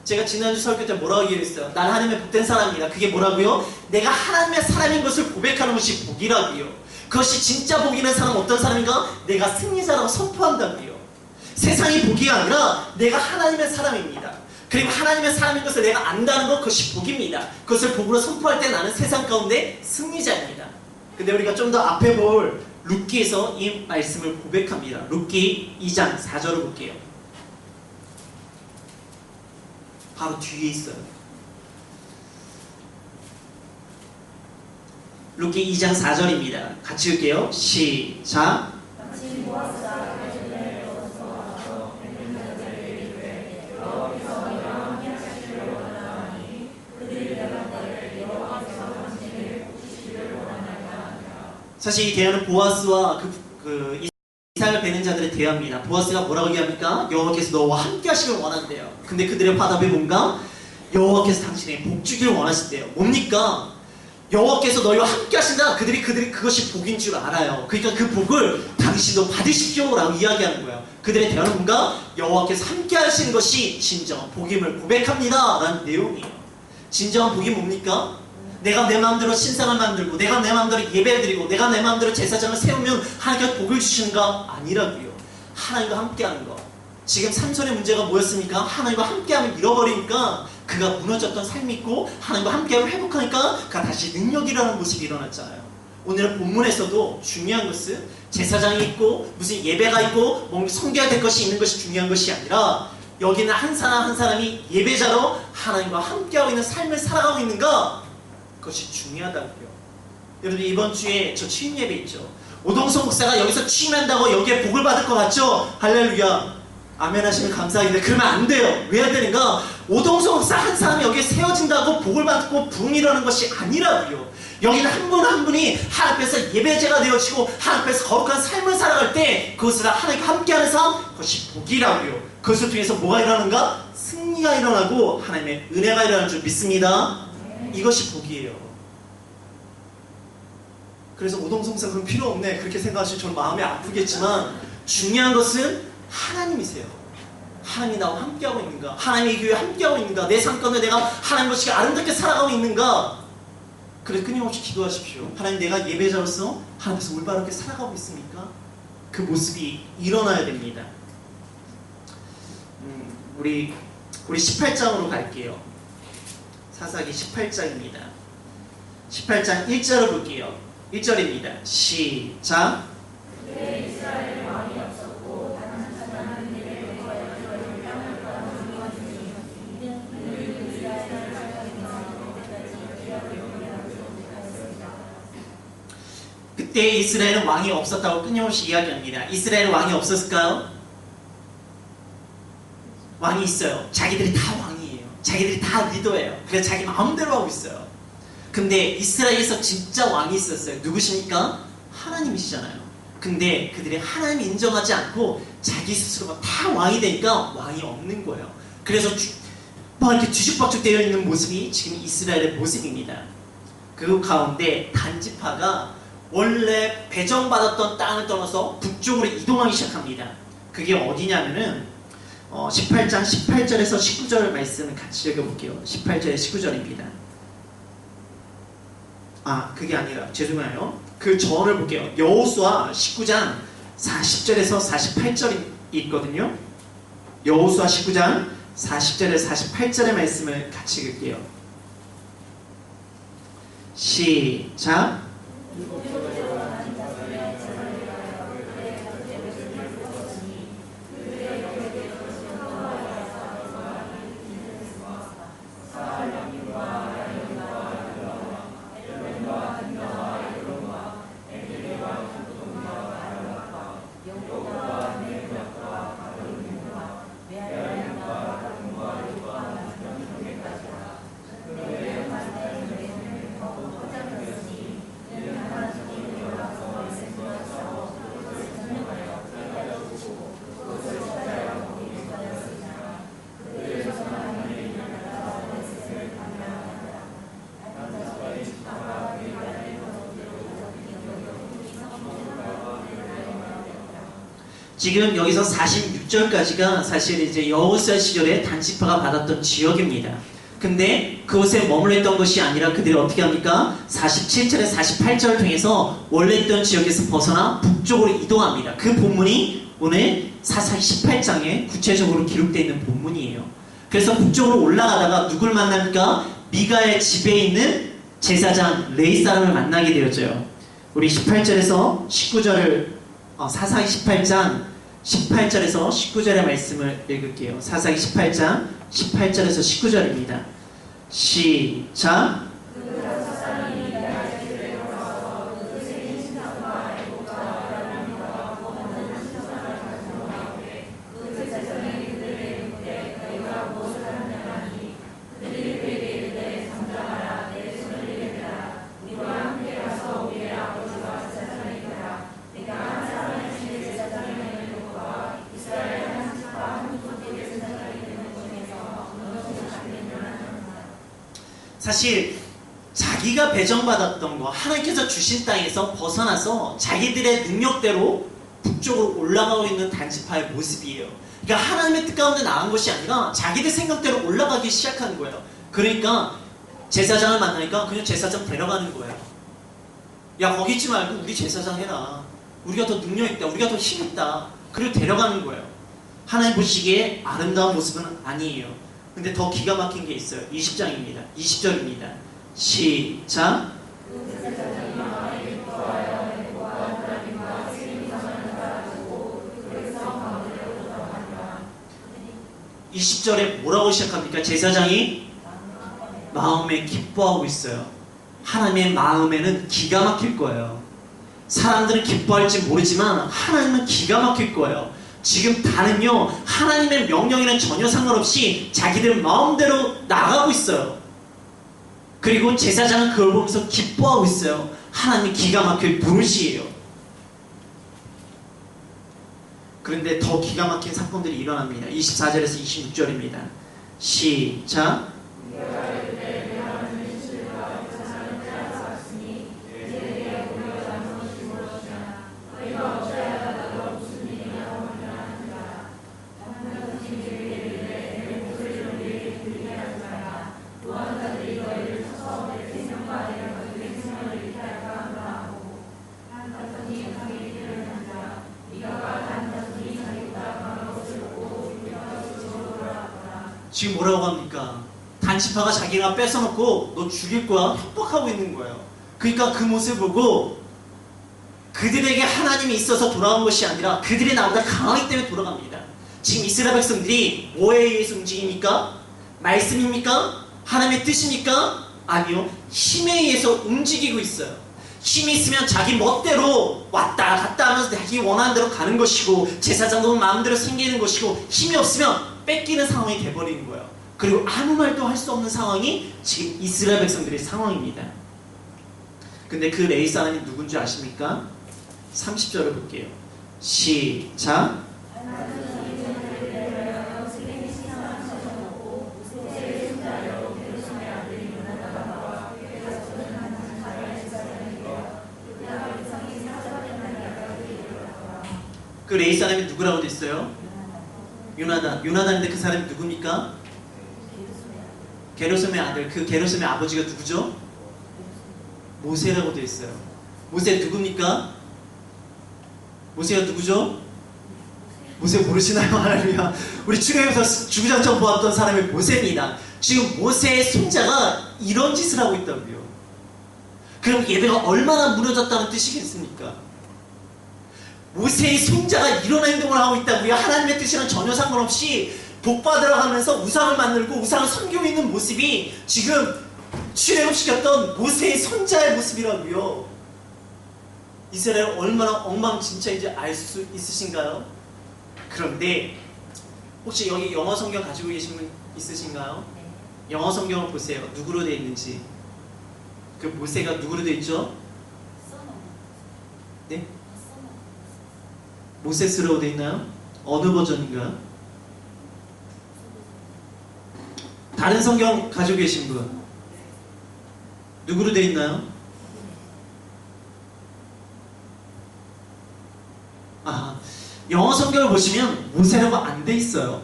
제가 지난주 설교 때 뭐라고 얘기했어요? 난 하나님의 복된 사람이다. 그게 뭐라고요? 내가 하나님의 사람인 것을 고백하는 것이 복이라고요. 그것이 진짜 복 있는 사람은 어떤 사람인가? 내가 승리자라고 선포한다고요. 세상이 복이 아니라 내가 하나님의 사람입니다. 그리고 하나님의 사람인 것을 내가 안다는 것, 그것이 복입니다. 그것을 복으로 선포할 때 나는 세상 가운데 승리자입니다. 근데 우리가 좀 더 앞에 볼 룻기에서 이 말씀을 고백합니다. 룻기 2장 4절을 볼게요. 바로 뒤에 있어요. 룻기 2장 4절입니다. 같이 읽게요. 시작. 사실 이 대화는 보아스와 이삭을 베는 자들의 대화입니다. 보아스가 뭐라고 얘기합니까? 여호와께서 너와 함께 하시길 원한대요. 근데 그들의 화답이 뭔가? 여호와께서 당신의 복 주기를 원하신대요. 뭡니까? 여호와께서 너희와 함께 하신다. 그들이 그것이 복인 줄 알아요. 그러니까 그 복을 당신도 받으십시오 라고 이야기하는 거예요. 그들의 대화는 뭔가? 여호와께서 함께 하시는 것이 진정한 복임을 고백합니다 라는 내용이에요. 진정한 복이 뭡니까? 내가 내 마음대로 신상을 만들고 내가 내 마음대로 예배를 드리고 내가 내 마음대로 제사장을 세우면 하나님께서 복을 주시는가? 아니라고요. 하나님과 함께하는 거. 지금 삼손의 문제가 뭐였습니까? 하나님과 함께하면 잃어버리니까 그가 무너졌던 삶이 있고 하나님과 함께하면 회복하니까 그가 다시 능력이라는 모습이 일어났잖아요. 오늘 본문에서도 중요한 것은 제사장이 있고 무슨 예배가 있고 뭔가 성겨야 될 것이 있는 것이 중요한 것이 아니라 여기는 한 사람 한 사람이 예배자로 하나님과 함께하고 있는 삶을 살아가고 있는가? 그것이 중요하다고요. 여러분 이번 주에 저 취임 예배 있죠. 오동성 목사가 여기서 취임한다고 여기에 복을 받을 것 같죠? 할렐루야. 아멘 하시면 감사하겠는데 그러면 안 돼요. 왜 해야 되는가? 오동성 목사 한 사람이 여기에 세워진다고 복을 받고 부흥이 일어나는 것이 아니라고요. 여기는 한 분 한 분이 하나님 앞에서 예배자가 되어지고 하나님 앞에서 거룩한 삶을 살아갈 때 그것을 하나님과 함께하는 삶, 그것이 복이라고요. 그것을 통해서 뭐가 일어나는가? 승리가 일어나고 하나님의 은혜가 일어나는 줄 믿습니다. 이것이 복이에요. 그래서 오동성사 그럼 필요 없네 그렇게 생각하시면 저는 마음이 아프겠지만 중요한 것은 하나님이세요. 하나님이 나와 함께하고 있는가? 하나님의 교회에 함께하고 있는가? 내 삶 가운데 내가 하나님 것이 아름답게 살아가고 있는가? 그래서 끊임없이 기도하십시오. 하나님 내가 예배자로서 하나님께서 올바르게 살아가고 있습니까? 그 모습이 일어나야 됩니다. 우리 18장으로 갈게요. 사사기 18장입니다. 18장 1절을 볼게요. 1절입니다. 시작. 그때 이스라엘은 왕이 없었다고 끊임없이 이야기합니다. 이스라엘은 왕이 없었을까요? 왕이 있어요. 자기들이 다 왕이에요. 자기들이 다 리더예요. 그래서 자기 마음대로 하고 있어요. 근데 이스라엘에서 진짜 왕이 있었어요. 누구십니까? 하나님이시잖아요. 근데 그들이 하나님 인정하지 않고 자기 스스로가 다 왕이 되니까 왕이 없는 거예요. 그래서 막 이렇게 뒤죽박죽 되어 있는 모습이 지금 이스라엘의 모습입니다. 그 가운데 단지파가 원래 배정받았던 땅을 떠나서 북쪽으로 이동하기 시작합니다. 그게 어디냐면은 18장 18절에서 19절 말씀을 같이 읽어볼게요. 18절에 19절입니다. 그게 아니라 죄송해요. 그 전을 볼게요. 여호수아 19장 40절에서 48절이 있거든요. 여호수아 19장 40절에서 48절의 말씀을 같이 읽을게요. 시작. 지금 여기서 46절까지가 사실 이제 여호수아 시절에 단지파가 받았던 지역입니다. 근데 그곳에 머물러 있던 것이 아니라 그들이 어떻게 합니까? 47절에 48절을 통해서 원래 있던 지역에서 벗어나 북쪽으로 이동합니다. 그 본문이 오늘 사사기 18장에 구체적으로 기록되어 있는 본문이에요. 그래서 북쪽으로 올라가다가 누굴 만납니까? 미가의 집에 있는 제사장 레위 사람을 만나게 되었죠. 우리 18절에서 19절을 사사기 18장 18절에서 19절의 말씀을 읽을게요. 사사기 18장 18절에서 19절입니다. 시작. 사실 자기가 배정받았던 거, 하나님께서 주신 땅에서 벗어나서 자기들의 능력대로 북쪽으로 올라가고 있는 단지파의 모습이에요. 그러니까 하나님의 뜻 가운데 나간 것이 아니라 자기들 생각대로 올라가기 시작한 거예요. 그러니까 제사장을 만나니까 그냥 제사장 데려가는 거예요. 야, 거기 있지 말고 우리 제사장 해라. 우리가 더 능력 있다. 우리가 더 힘 있다. 그리고 데려가는 거예요. 하나님 보시기에 아름다운 모습은 아니에요. 근데 더 기가 막힌 게 있어요. 20장입니다. 20절입니다. 시작. 20절에 뭐라고 시작합니까? 제사장이 마음에 기뻐하고 있어요. 하나님의 마음에는 기가 막힐 거예요. 사람들은 기뻐할지 모르지만 하나님은 기가 막힐 거예요. 지금 다는요, 하나님의 명령에는 전혀 상관없이 자기들 마음대로 나가고 있어요. 그리고 제사장은 그걸 보면서 기뻐하고 있어요. 하나님이 기가 막힐 노릇이에요. 그런데 더 기가 막힌 사건들이 일어납니다. 24절에서 26절입니다. 시작. 지금 뭐라고 합니까? 단지파가 자기가 뺏어놓고 너 죽일 거야? 협박하고 있는 거예요. 그러니까 그 모습을 보고 그들에게 하나님이 있어서 돌아온 것이 아니라 그들이 나보다 강하기 때문에 돌아갑니다. 지금 이스라엘 백성들이 뭐에 의해서 움직입니까? 말씀입니까? 하나님의 뜻입니까? 아니요. 힘에 의해서 움직이고 있어요. 힘이 있으면 자기 멋대로 왔다 갔다 하면서 자기 원하는 대로 가는 것이고, 제사장도 마음대로 생기는 것이고, 힘이 없으면 뺏기는 상황이 돼버리는 거예요. 그리고 아무 말도 할 수 없는 상황이 지금 이스라엘 백성들의 상황입니다. 근데 그 레위 사람이 누군지 아십니까? 30절을 볼게요. 시작. 그 레위 사람이 누구라고 됐어요? 요나단. 요나단인데 그 사람이 누굽니까? 게르솜의 아들. 그 게르솜의 아버지가 누구죠? 모세라고 되어 있어요. 모세 누굽니까? 모세가 누구죠? 모세 모르시나요? 하나님이야. 우리 출애굽에서 주구장창 보았던 사람이 모세입니다. 지금 모세의 손자가 이런 짓을 하고 있다고요. 그럼 예배가 얼마나 무너졌다는 뜻이겠습니까? 모세의 손자가 이런 행동을 하고 있다고요. 하나님의 뜻이랑 전혀 상관없이 복받으러 가면서 우상을 만들고 우상을 섬기고 있는 모습이 지금 출애굽시켰던 모세의 손자의 모습이라고요. 이스라엘 얼마나 엉망진창인지 알 수 있으신가요? 그런데 혹시 여기 영어 성경 가지고 계신 분 있으신가요? 영어 성경을 보세요. 누구로 되어 있는지. 그 모세가 누구로 되어 있죠? 네? 모세스로 되어 있나요? 어느 버전인가요? 다른 성경 가지고 계신 분 누구로 되어 있나요? 아, 영어 성경을 보시면 모세라고 안 돼 있어요.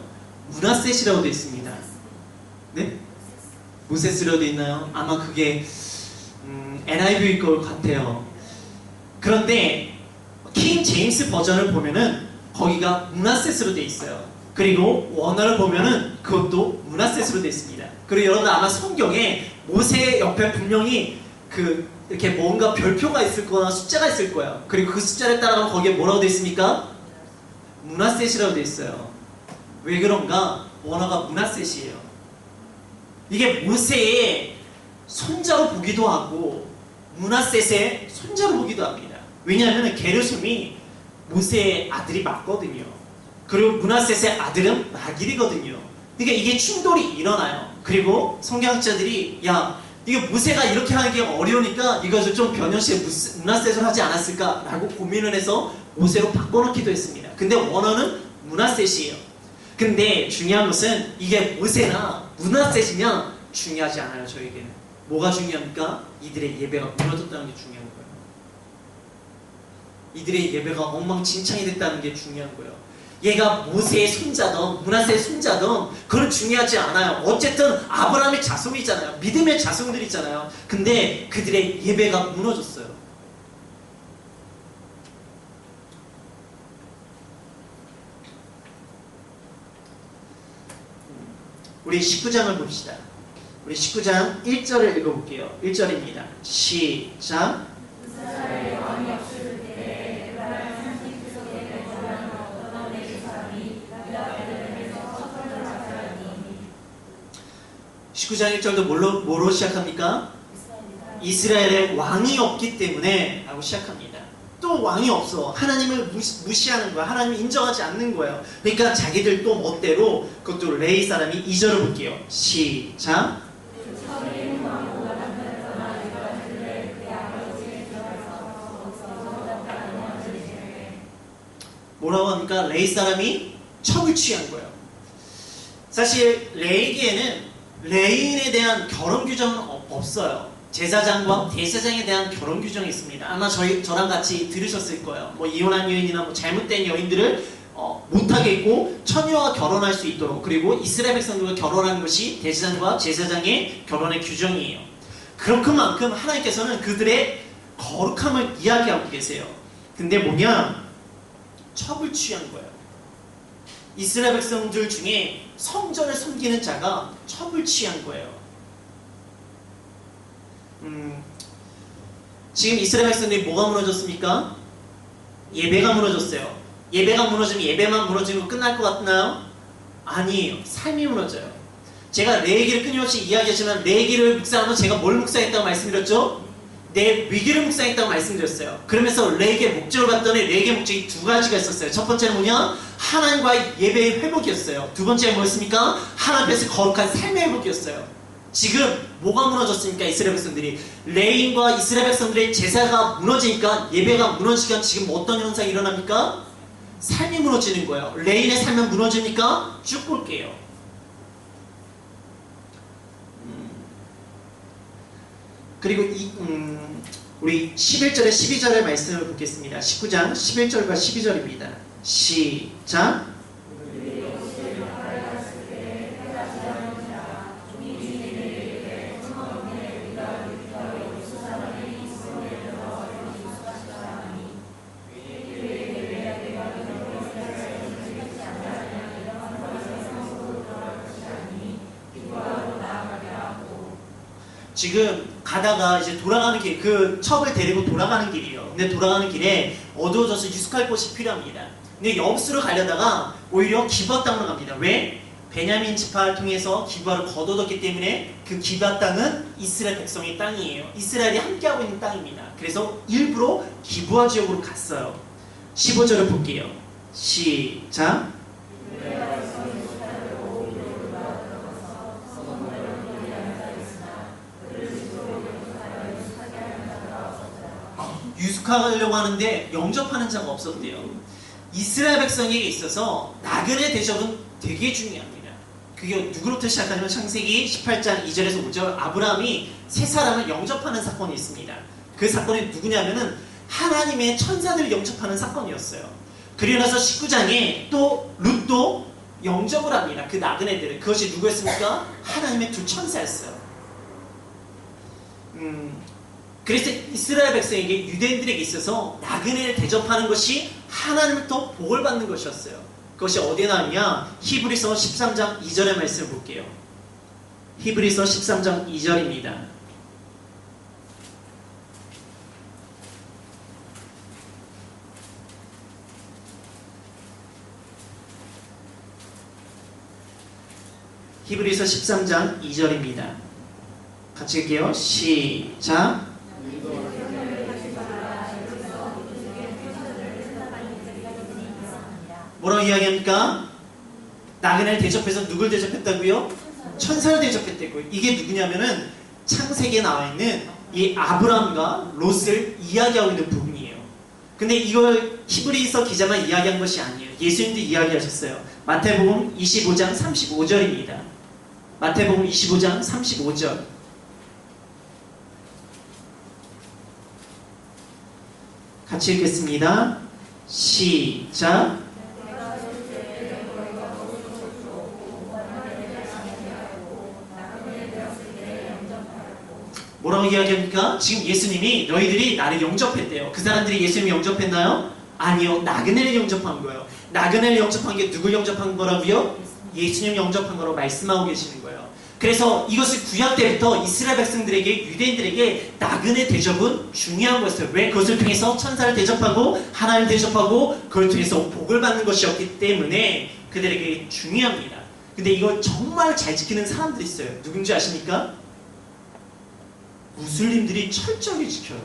문하셋이라고 되어 있습니다. 네? 모세스로 되어 있나요? 아마 그게 NIV일 것 같아요. 그런데 킹 제임스 버전을 보면은 거기가 문하셋으로 되어 있어요. 그리고 원어를 보면은 그것도 므낫셋으로 되어 있습니다. 그리고 여러분 아마 성경에 모세 옆에 분명히 이렇게 뭔가 별표가 있을 거나 숫자가 있을 거예요. 그리고 그 숫자를 따라가면 거기에 뭐라고 되어 있습니까? 므낫셋이라고 되어 있어요. 왜 그런가? 원어가 므낫셋이에요. 이게 모세의 손자로 보기도 하고 므낫셋의 손자로 보기도 합니다. 왜냐하면 게르솜이 모세의 아들이 맞거든요. 그리고 므낫셋의 아들은 마길이거든요. 그러니까 이게 충돌이 일어나요. 그리고 성경학자들이 야 이게 모세가 이렇게 하는 게 어려우니까 이것을 좀 변형시에 므낫셋을 하지 않았을까 라고 고민을 해서 모세로 바꿔놓기도 했습니다. 근데 원어는 므낫셋이에요. 근데 중요한 것은 이게 모세나 므낫셋이면 중요하지 않아요. 저에게는 뭐가 중요합니까? 이들의 예배가 무너졌다는 게 중요한 거예요. 이들의 예배가 엉망진창이 됐다는 게 중요한 거예요. 얘가 모세의 손자든 므낫셋의 손자든 그건 중요하지 않아요. 어쨌든 아브라함의 자손이잖아요. 믿음의 자손들이잖아요. 근데 그들의 예배가 무너졌어요. 우리 19장을 봅시다. 우리 19장 1절을 읽어볼게요. 1절입니다. 시작. 이스라엘의 왕이 없을 때에 에브라임 산지 구석에 거주하는 어떤 레위 사람이 유다 베들레헴에서 첫 번째로 나타나니 19장 1절도 뭐로 시작합니까? 이스라엘의 왕이 없기 때문에 라고 시작합니다. 또 왕이 없어. 하나님을 무시하는 거야. 하나님을 인정하지 않는 거예요. 그러니까 자기들 또 멋대로 그것도 레위 사람이 2절을 볼게요. 시작. 뭐라고 합니까? 레위 사람이 첩을 취한 거예요. 사실 레위기에는 레위인에 대한 결혼 규정은 없어요. 제사장과 대제사장에 대한 결혼 규정이 있습니다. 아마 저랑 같이 들으셨을 거예요. 뭐 이혼한 여인이나 뭐 잘못된 여인들을 못하게 했고 처녀와 결혼할 수 있도록, 그리고 이스라엘 백성들과 결혼하는 것이 대제사장과 제사장의 결혼의 규정이에요. 그만큼 하나님께서는 그들의 거룩함을 이야기하고 계세요. 근데 뭐냐? 첩을 취한 거예요. 이스라엘 백성들 중에 성전을 섬기는 자가 첩을 취한 거예요. 지금 이스라엘 백성들이 뭐가 무너졌습니까? 예배가 무너졌어요. 예배가 무너지면 예배만 무너지는 거 끝날 것 같나요? 아니에요. 삶이 무너져요. 제가 레위기를 끊임없이 이야기하지만 레위기를 묵상하면 제가 뭘 묵상했다고 말씀드렸죠? 내 위기를 묵상했다고 말씀드렸어요. 그러면서 레위기의 목적을 봤더니 레위기의 목적이 두 가지가 있었어요. 첫 번째는 뭐냐? 하나님과의 예배의 회복이었어요. 두 번째는 뭐였습니까? 하나님 앞에서 거룩한 삶의 회복이었어요. 지금 뭐가 무너졌습니까? 이스라엘 백성들이 레위인과 이스라엘 백성들의 제사가 무너지니까 예배가 무너지니까 지금 어떤 현상이 일어납니까? 삶이 무너지는 거예요. 레위인의 삶은 무너지니까 쭉 볼게요. 그리고 우리 11절에 12절의 말씀을 보겠습니다. 19장 11절과 12절입니다. 시작. 지금 가다가 이제 돌아가는 길, 그 첩을 데리고 돌아가는 길이에요. 근데 돌아가는 길에 어두워져서 유숙할 곳이 필요합니다. 근데 여부스로 가려다가 오히려 기브아 땅으로 갑니다. 왜? 베냐민 지파를 통해서 기브아를 거둬뒀기 때문에 그 기브아 땅은 이스라엘 백성의 땅이에요. 이스라엘이 함께하고 있는 땅입니다. 그래서 일부러 기브아 지역으로 갔어요. 15절을 볼게요. 시작. 유숙하려고 하는데 영접하는 자가 없었대요. 이스라엘 백성에게 있어서 나그네 대접은 되게 중요합니다. 그게 누구로부터 시작하냐면 창세기 18장 2절에서 5절 아브라함이 세 사람을 영접하는 사건이 있습니다. 그 사건이 누구냐면은 하나님의 천사들을 영접하는 사건이었어요. 그리고 나서 19장에 또 룻도 영접을 합니다. 그 나그네들을. 그것이 누구였습니까? 하나님의 두 천사였어요. 그래서 이스라엘 백성에게 유대인들에게 있어서 나그네를 대접하는 것이 하나님부터 복을 받는 것이었어요. 그것이 어디에 나오냐? 히브리서 13장 2절의 말씀을 볼게요. 히브리서 13장 2절입니다. 히브리서 13장 2절입니다. 같이 읽게요. 시작. 뭐라고 이야기합니까? 나그네를 대접해서 누굴 대접했다고요? 천사를 대접했다고요. 이게 누구냐면은 창세기에 나와 있는 이 아브라함과 롯을 이야기하고 있는 부분이에요. 근데 이걸 히브리서 기자만 이야기한 것이 아니에요. 예수님도 이야기하셨어요. 마태복음 25장 35절입니다. 마태복음 25장 35절. 같이 읽겠습니다. 시작. 뭐라고 이야기합니까? 지금 예수님이 너희들이 나를 영접했대요. 그 사람들이 예수님을 영접했나요? 아니요. 나그네를 영접한 거예요. 나그네를 영접한 게 누굴 영접한 거라고요? 예수님 영접한 거라고 말씀하고 계시는 거예요. 그래서 이것을 구약 때부터 이스라엘 백성들에게, 유대인들에게 나그네 대접은 중요한 거였어요. 왜? 그것을 통해서 천사를 대접하고 하나님을 대접하고 그걸 통해서 복을 받는 것이었기 때문에 그들에게 중요합니다. 근데 이걸 정말 잘 지키는 사람들이 있어요. 누군지 아십니까? 무슬림들이 철저히 지켜요.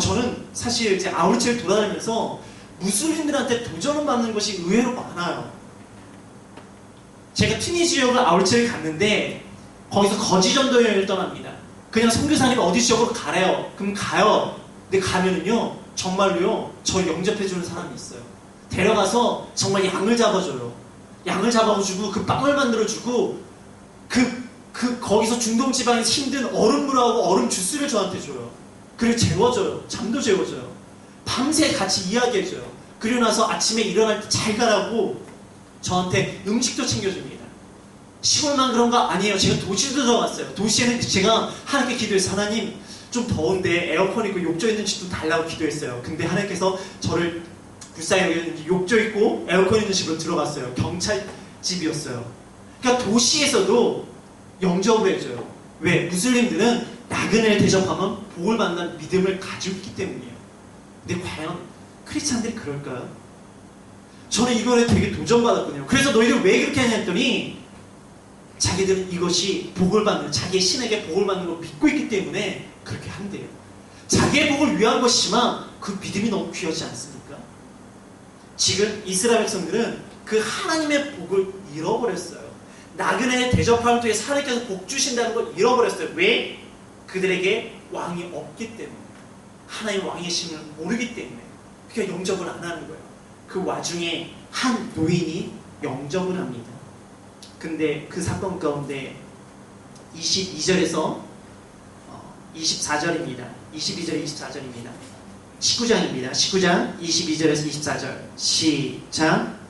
저는 사실 제 아우르체를 돌아다니면서 무슬림들한테 도전을 받는 것이 의외로 많아요. 제가 튀니지 지역을 아우르체를 갔는데 거기서 거지 전도 여행을 떠납니다. 그냥 선교사님 어디 지역으로 가래요. 그럼 가요. 근데 가면은요 정말로요 저 영접해주는 사람이 있어요. 데려가서 정말 양을 잡아줘요. 양을 잡아주고 그 빵을 만들어주고 거기서 중동 지방에서 힘든 얼음물하고 얼음 주스를 저한테 줘요. 그리고 재워줘요. 잠도 재워줘요. 밤새 같이 이야기해줘요. 그리고 나서 아침에 일어날 때 잘 가라고 저한테 음식도 챙겨줍니다. 시골만 그런 거 아니에요. 제가 도시도 들어갔어요. 도시에는 제가 하나님께 기도해서 하나님 좀 더운데 에어컨 있고 욕조 있는 집도 달라고 기도했어요. 근데 하나님께서 저를 불쌍히 욕조 있고 에어컨 있는 집으로 들어갔어요. 경찰 집이었어요. 그러니까 도시에서도 영접을 해줘요. 왜? 무슬림들은 나그네를 대접하면 복을 받는 믿음을 가지고 있기 때문이에요. 근데 과연 크리스찬들이 그럴까요? 저는 이거에 되게 도전받았거든요. 그래서 너희들 왜 그렇게 하냐 했더니 자기들은 이것이 복을 받는, 자기의 신에게 복을 받는 걸 믿고 있기 때문에 그렇게 한대요. 자기의 복을 위한 것이지만 그 믿음이 너무 귀하지 않습니까? 지금 이스라엘 백성들은 그 하나님의 복을 잃어버렸어요. 나그네의 대접함을 통해 하나님께서 복 주신다는 걸 잃어버렸어요. 왜? 그들에게 왕이 없기 때문에. 하나님의 왕의 신을 모르기 때문에. 그러니까 영접을 안 하는 거예요. 그 와중에 한 노인이 영접을 합니다. 근데 그 사건 가운데 22절에서 24절입니다. 22절 24절입니다. 19장입니다. 19장 22절에서 24절 시작.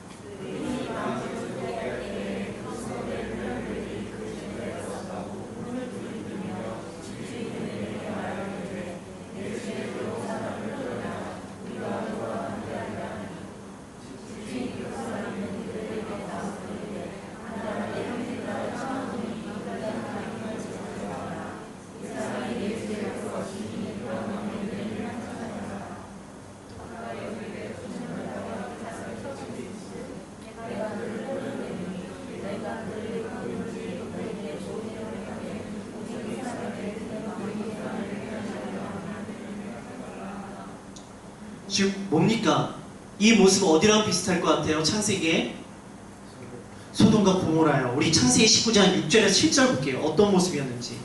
지금 뭡니까? 이 모습은 어디랑 비슷할 것 같아요? 창세기에 소돔과 고모라요. 우리 창세기 19장 6절에서 7절 볼게요. 어떤 모습이었는지.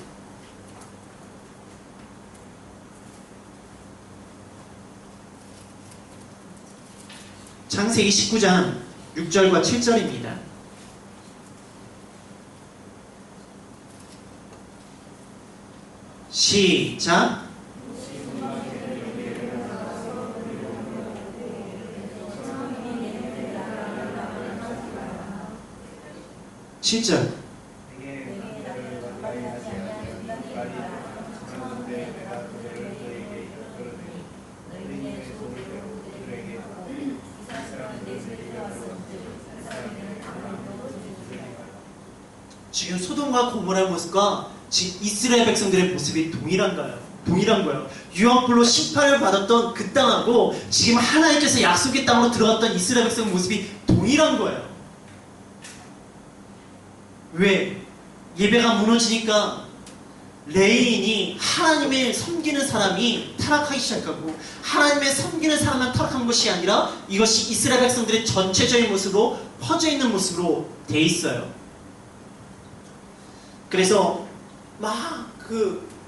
창세기 19장 6절과 7절입니다. 시작. 7절. 지금 소돔과 고모라의 모습과 지금 이스라엘 백성들의 모습이 동일한 거예요. 유황불로 심판을 받았던 그 땅하고 지금 하나님께서 약속의 땅으로 들어갔던 이스라엘 백성의 모습이 동일한 거예요. 왜? 예배가 무너지니까 레인이 하나님의 섬기는 사람이 타락하기 시작하고 하나님의 섬기는 사람만 타락한 것이 아니라 이것이 이스라엘 백성들의 전체적인 모습으로 퍼져 있는 모습으로 돼 있어요. 그래서 막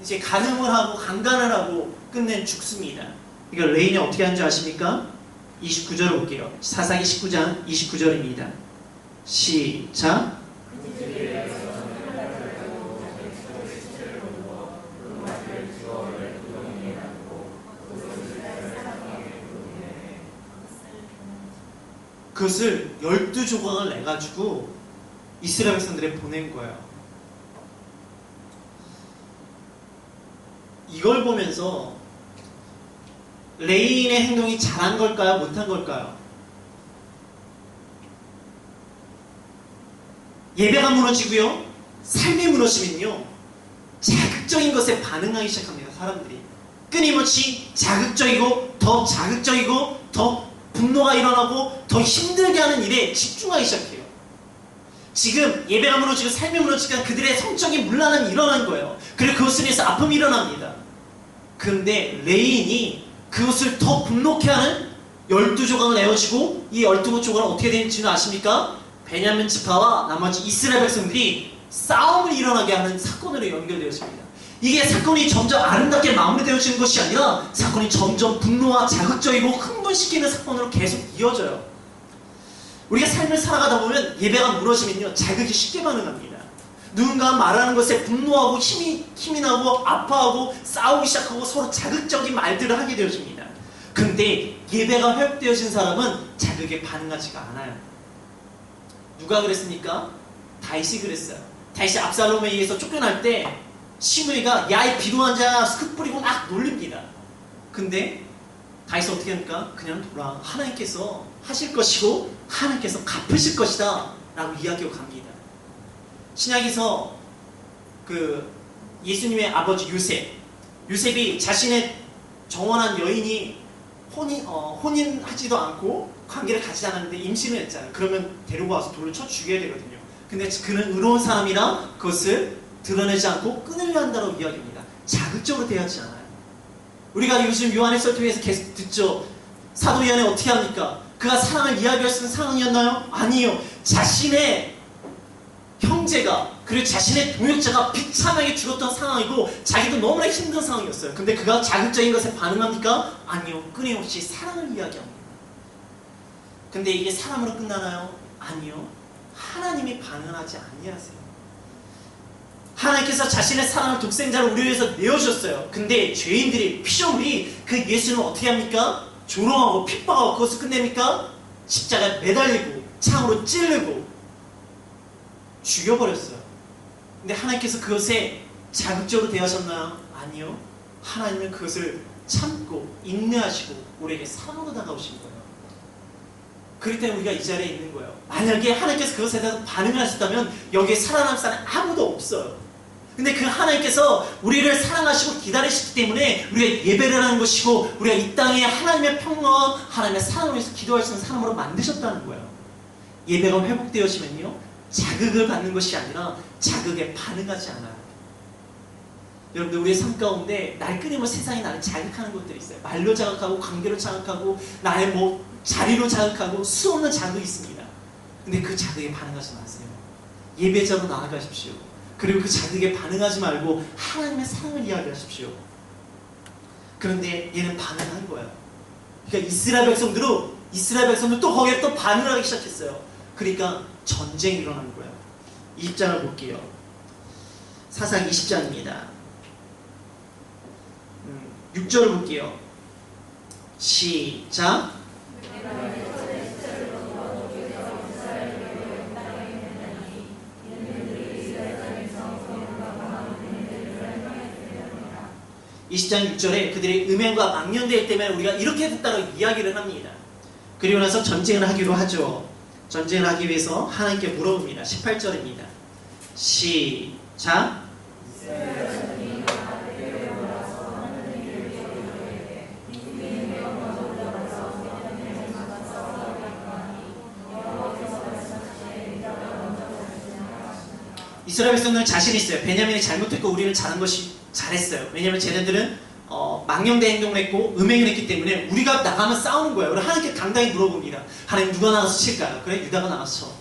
이제 간음을 하고 강간을 하고 끝낸 죽습니다. 이거 레인이 어떻게 하는지 아십니까? 29절을 볼게요. 사사기 19장 29절입니다. 시작. 그것을 12조각을 내가지고 이스라엘 백성들에 보낸 거예요. 이걸 보면서 레인의 행동이 잘한 걸까요? 못한 걸까요? 예배가 무너지고요. 삶이 무너지면요. 자극적인 것에 반응하기 시작합니다. 사람들이. 끊임없이 자극적이고 더 자극적이고 더 분노가 일어나고 더 힘들게 하는 일에 집중하기 시작해요. 지금 예배가 무너지고 삶이 무너지니까 그들의 성적인 문란함이 일어난 거예요. 그리고 그것을 위해서 아픔이 일어납니다. 그런데 레인이 그것을 더 분노케 하는 12조각을 내어주고 이 12조각은 어떻게 되는지는 아십니까? 베냐민 지파와 나머지 이스라엘 백성들이 싸움을 일어나게 하는 사건으로 연결되었습니다. 이게 사건이 점점 아름답게 마무리되어지는 것이 아니라 사건이 점점 분노와 자극적이고 흥분시키는 사건으로 계속 이어져요. 우리가 삶을 살아가다 보면 예배가 무너지면요. 자극이 쉽게 반응합니다. 누군가 말하는 것에 분노하고 힘이 나고 아파하고 싸우기 시작하고 서로 자극적인 말들을 하게 되어집니다. 그런데 예배가 회복되어진 사람은 자극에 반응하지가 않아요. 누가 그랬습니까? 다윗이 그랬어요. 다윗이 압살롬에 의해서 쫓겨날 때 시므이가 야 이 비도한 자야 흙 뿌리고 막 놀립니다. 근데 다윗은 어떻게 합니까? 그냥 돌아. 하나님께서 하실 것이고 하나님께서 갚으실 것이다 라고 이야기하고 갑니다. 신약에서 예수님의 아버지 요셉이 자신의 정원한 여인이 혼인하지도 않고 관계를 가지지 않았는데 임신을 했잖아요. 그러면 데리고 와서 돌로 쳐 죽여야 되거든요. 근데 그는 의로운 사람이라 그것을 드러내지 않고 끊으려 한다고 이야기합니다. 자극적으로 대하지 않아요. 우리가 요즘 요한일서 통해서 계속 듣죠. 사도 요한이 어떻게 합니까? 그가 사랑을 이야기할 수 있는 상황이었나요? 아니요. 자신의 형제가 그리고 자신의 동역자가 비참하게 죽었던 상황이고 자기도 너무나 힘든 상황이었어요. 근데 그가 자극적인 것에 반응합니까? 아니요. 끊임없이 사랑을 이야기합니다. 근데 이게 사람으로 끝나나요? 아니요. 하나님이 반응하지 아니하세요. 하나님께서 자신의 사랑을 독생자를 우리 위해서 내어주셨어요. 근데 죄인들이 피조물이 그 예수는 어떻게 합니까? 조롱하고 핍박하고 그것을 끝냅니까? 십자가에 매달리고 창으로 찌르고 죽여버렸어요. 근데 하나님께서 그것에 자극적으로 대하셨나요? 아니요. 하나님은 그것을 참고 인내하시고 우리에게 사랑으로 다가오신 거예요. 그렇기 때문에 우리가 이 자리에 있는 거예요. 만약에 하나님께서 그것에 대해서 반응을 하셨다면 여기에 살아남을 사람은 아무도 없어요. 근데 그 하나님께서 우리를 사랑하시고 기다리시기 때문에 우리가 예배를 하는 것이고 우리가 이 땅에 하나님의 평화와 하나님의 사랑을 위해서 기도할 수 있는 사람으로 만드셨다는 거예요. 예배가 회복되어지면요. 자극을 받는 것이 아니라 자극에 반응하지 않아요. 여러분들 우리의 삶 가운데 날 끊임없이 세상이 나를 자극하는 것들이 있어요. 말로 자극하고 관계로 자극하고 나의 자리로 자극하고 수없는 자극이 있습니다. 근데 그 자극에 반응하지 마세요. 예배자로 나아가십시오. 그리고 그 자극에 반응하지 말고 하나님의 사랑을 이야기하십시오. 그런데 얘는 반응한 거예요. 그러니까 이스라엘 백성도 또 거기에 또 반응을 하기 시작했어요. 그러니까 전쟁이 일어나는 거예요. 20장을 볼게요. 사사기 20장입니다. 6절을 볼게요. 시작. 이 20장 6절에 그들의 음행과 망령되기 때문에 우리가 이렇게 됐다고 이야기를 합니다. 그리고 나서 전쟁을 하기로 하죠. 전쟁을 하기 위해서 하나님께 물어봅니다. 18절입니다. 시작. 이스라엘 백성들은 자신 있어요. 베냐민이 잘못했고 우리는 잘한 것이 잘했어요. 왜냐하면 쟤네들은 망령된 행동을 했고 음행을 했기 때문에 우리가 나가면 싸우는 거예요. 그래서 하나님께 당당히 물어봅니다. 하나님 누가 나가서 칠까요? 그래 유다가 나가서 쳐.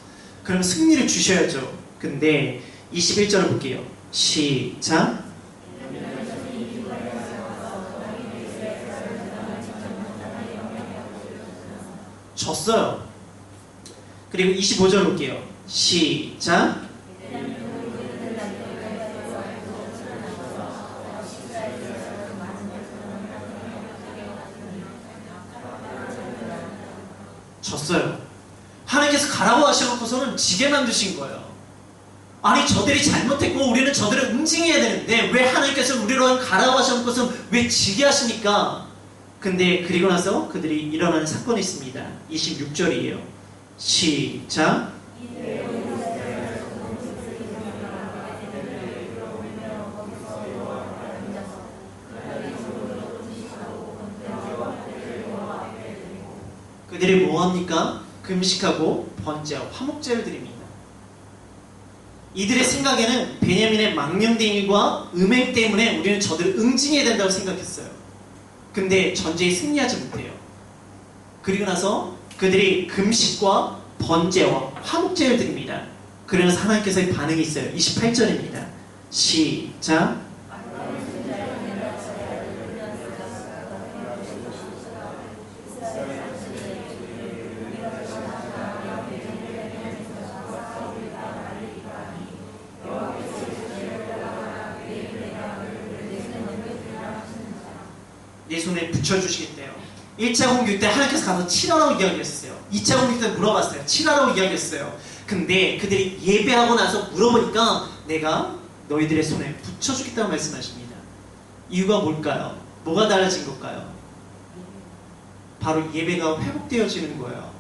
그러면 승리를 주셔야죠. 근데 21절을 볼게요. 시작. 졌어요. 그리고 25절 볼게요. 시작. 졌어요. 하나님께서 가라고 하셔놓고서는 지게 만드신 거예요. 아니 저들이 잘못했고 우리는 저들을 응징해야 되는데 왜 하나님께서 우리로 가라고 하셔놓고서는 왜 지게 하십니까? 근데 그리고 나서 그들이 일어나는 사건이 있습니다. 26절이에요. 시작. 그들이 뭐합니까? 금식하고 번제와 화목제를 드립니다. 이들의 생각에는 베냐민의 망령됨과 음행 때문에 우리는 저들을 응징해야 된다고 생각했어요. 근데 전쟁에 승리하지 못해요. 그리고 나서 그들이 금식과 번제와 화목제를 드립니다. 그러면서 하나님께서의 반응이 있어요. 28절입니다. 시작. 내 손에 붙여주시겠대요. 1차 공격 때 하나님께서 가서 치라라고 이야기했어요. 2차 공격 때 물어봤어요. 치라라고 이야기했어요. 근데 그들이 예배하고 나서 물어보니까 내가 너희들의 손에 붙여주겠다고 말씀하십니다. 이유가 뭘까요? 뭐가 달라진 걸까요? 바로 예배가 회복되어지는 거예요.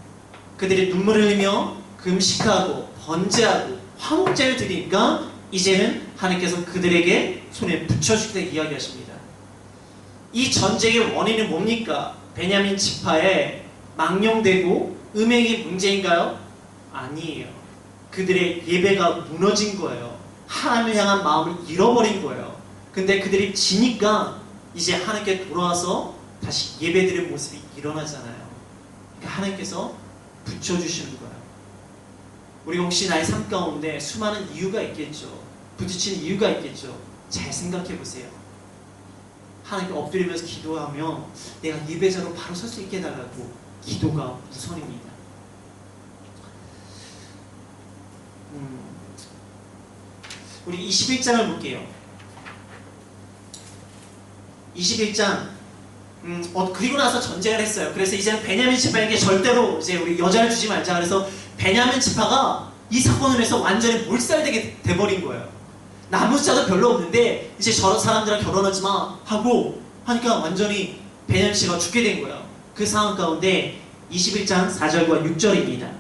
그들이 눈물을 흘리며 금식하고 번제하고 화목제를 드리니까 이제는 하나님께서 그들에게 손에 붙여주겠다고 이야기하십니다. 이 전쟁의 원인은 뭡니까? 베냐민 지파에 망령되고 음행이 문제인가요? 아니에요. 그들의 예배가 무너진 거예요. 하나님을 향한 마음을 잃어버린 거예요. 근데 그들이 지니까 이제 하나님께 돌아와서 다시 예배드리는 모습이 일어나잖아요. 그러니까 하나님께서 붙여주시는 거예요. 우리가 혹시 나의 삶 가운데 수많은 이유가 있겠죠. 부딪히는 이유가 있겠죠. 잘 생각해 보세요. 하나님께 엎드리면서 기도하며 내가 예배자로 바로 설 수 있게 해달라고 기도가 우선입니다. 우리 21장을 볼게요. 21장 그리고 나서 전쟁을 했어요. 그래서 이제는 베냐민 지파에게 절대로 이제 우리 여자를 주지 말자. 그래서 베냐민 지파가 이 사건을 해서 완전히 몰살되게 돼버린 거예요. 남은 자도 별로 없는데 이제 저런 사람들이랑 결혼하지 마 하고 하니까 완전히 베냐민 씨가 죽게 된 거예요. 그 상황 가운데 21장 4절과 6절입니다.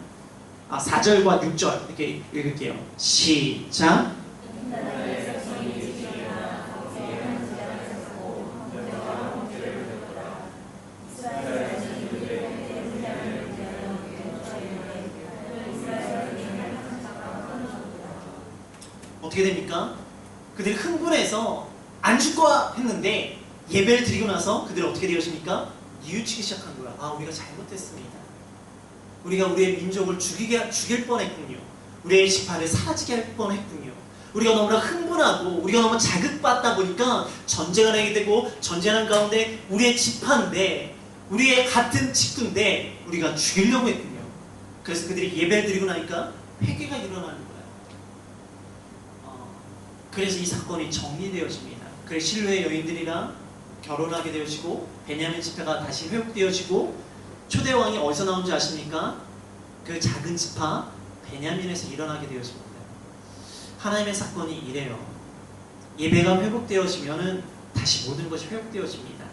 4절과 6절 이렇게 읽을게요. 시작. 어떻게 됩니까? 그들이 흥분해서 안 죽고 했는데 예배를 드리고 나서 그들이 어떻게 되었습니까? 뉘우치기 시작한 거야. 우리가 잘못했습니다. 우리가 우리의 민족을 죽일 뻔했군요. 우리의 지파를 사라지게 할 뻔했군요. 우리가 너무나 흥분하고 우리가 너무 자극받다 보니까 전쟁을 하게 되고 전쟁하는 가운데 우리의 지파인데 우리의 같은 직도인데 우리가 죽이려고 했군요. 그래서 그들이 예배를 드리고 나니까 회개가 일어나는 거예요. 그래서 이 사건이 정리되어집니다. 그래서 실로의 여인들이랑 결혼하게 되어지고 베냐민 지파가 다시 회복되어지고 초대왕이 어디서 나온지 아십니까? 그 작은 지파 베냐민에서 일어나게 되어집니다. 하나님의 사건이 이래요. 예배가 회복되어지면은 다시 모든 것이 회복되어집니다.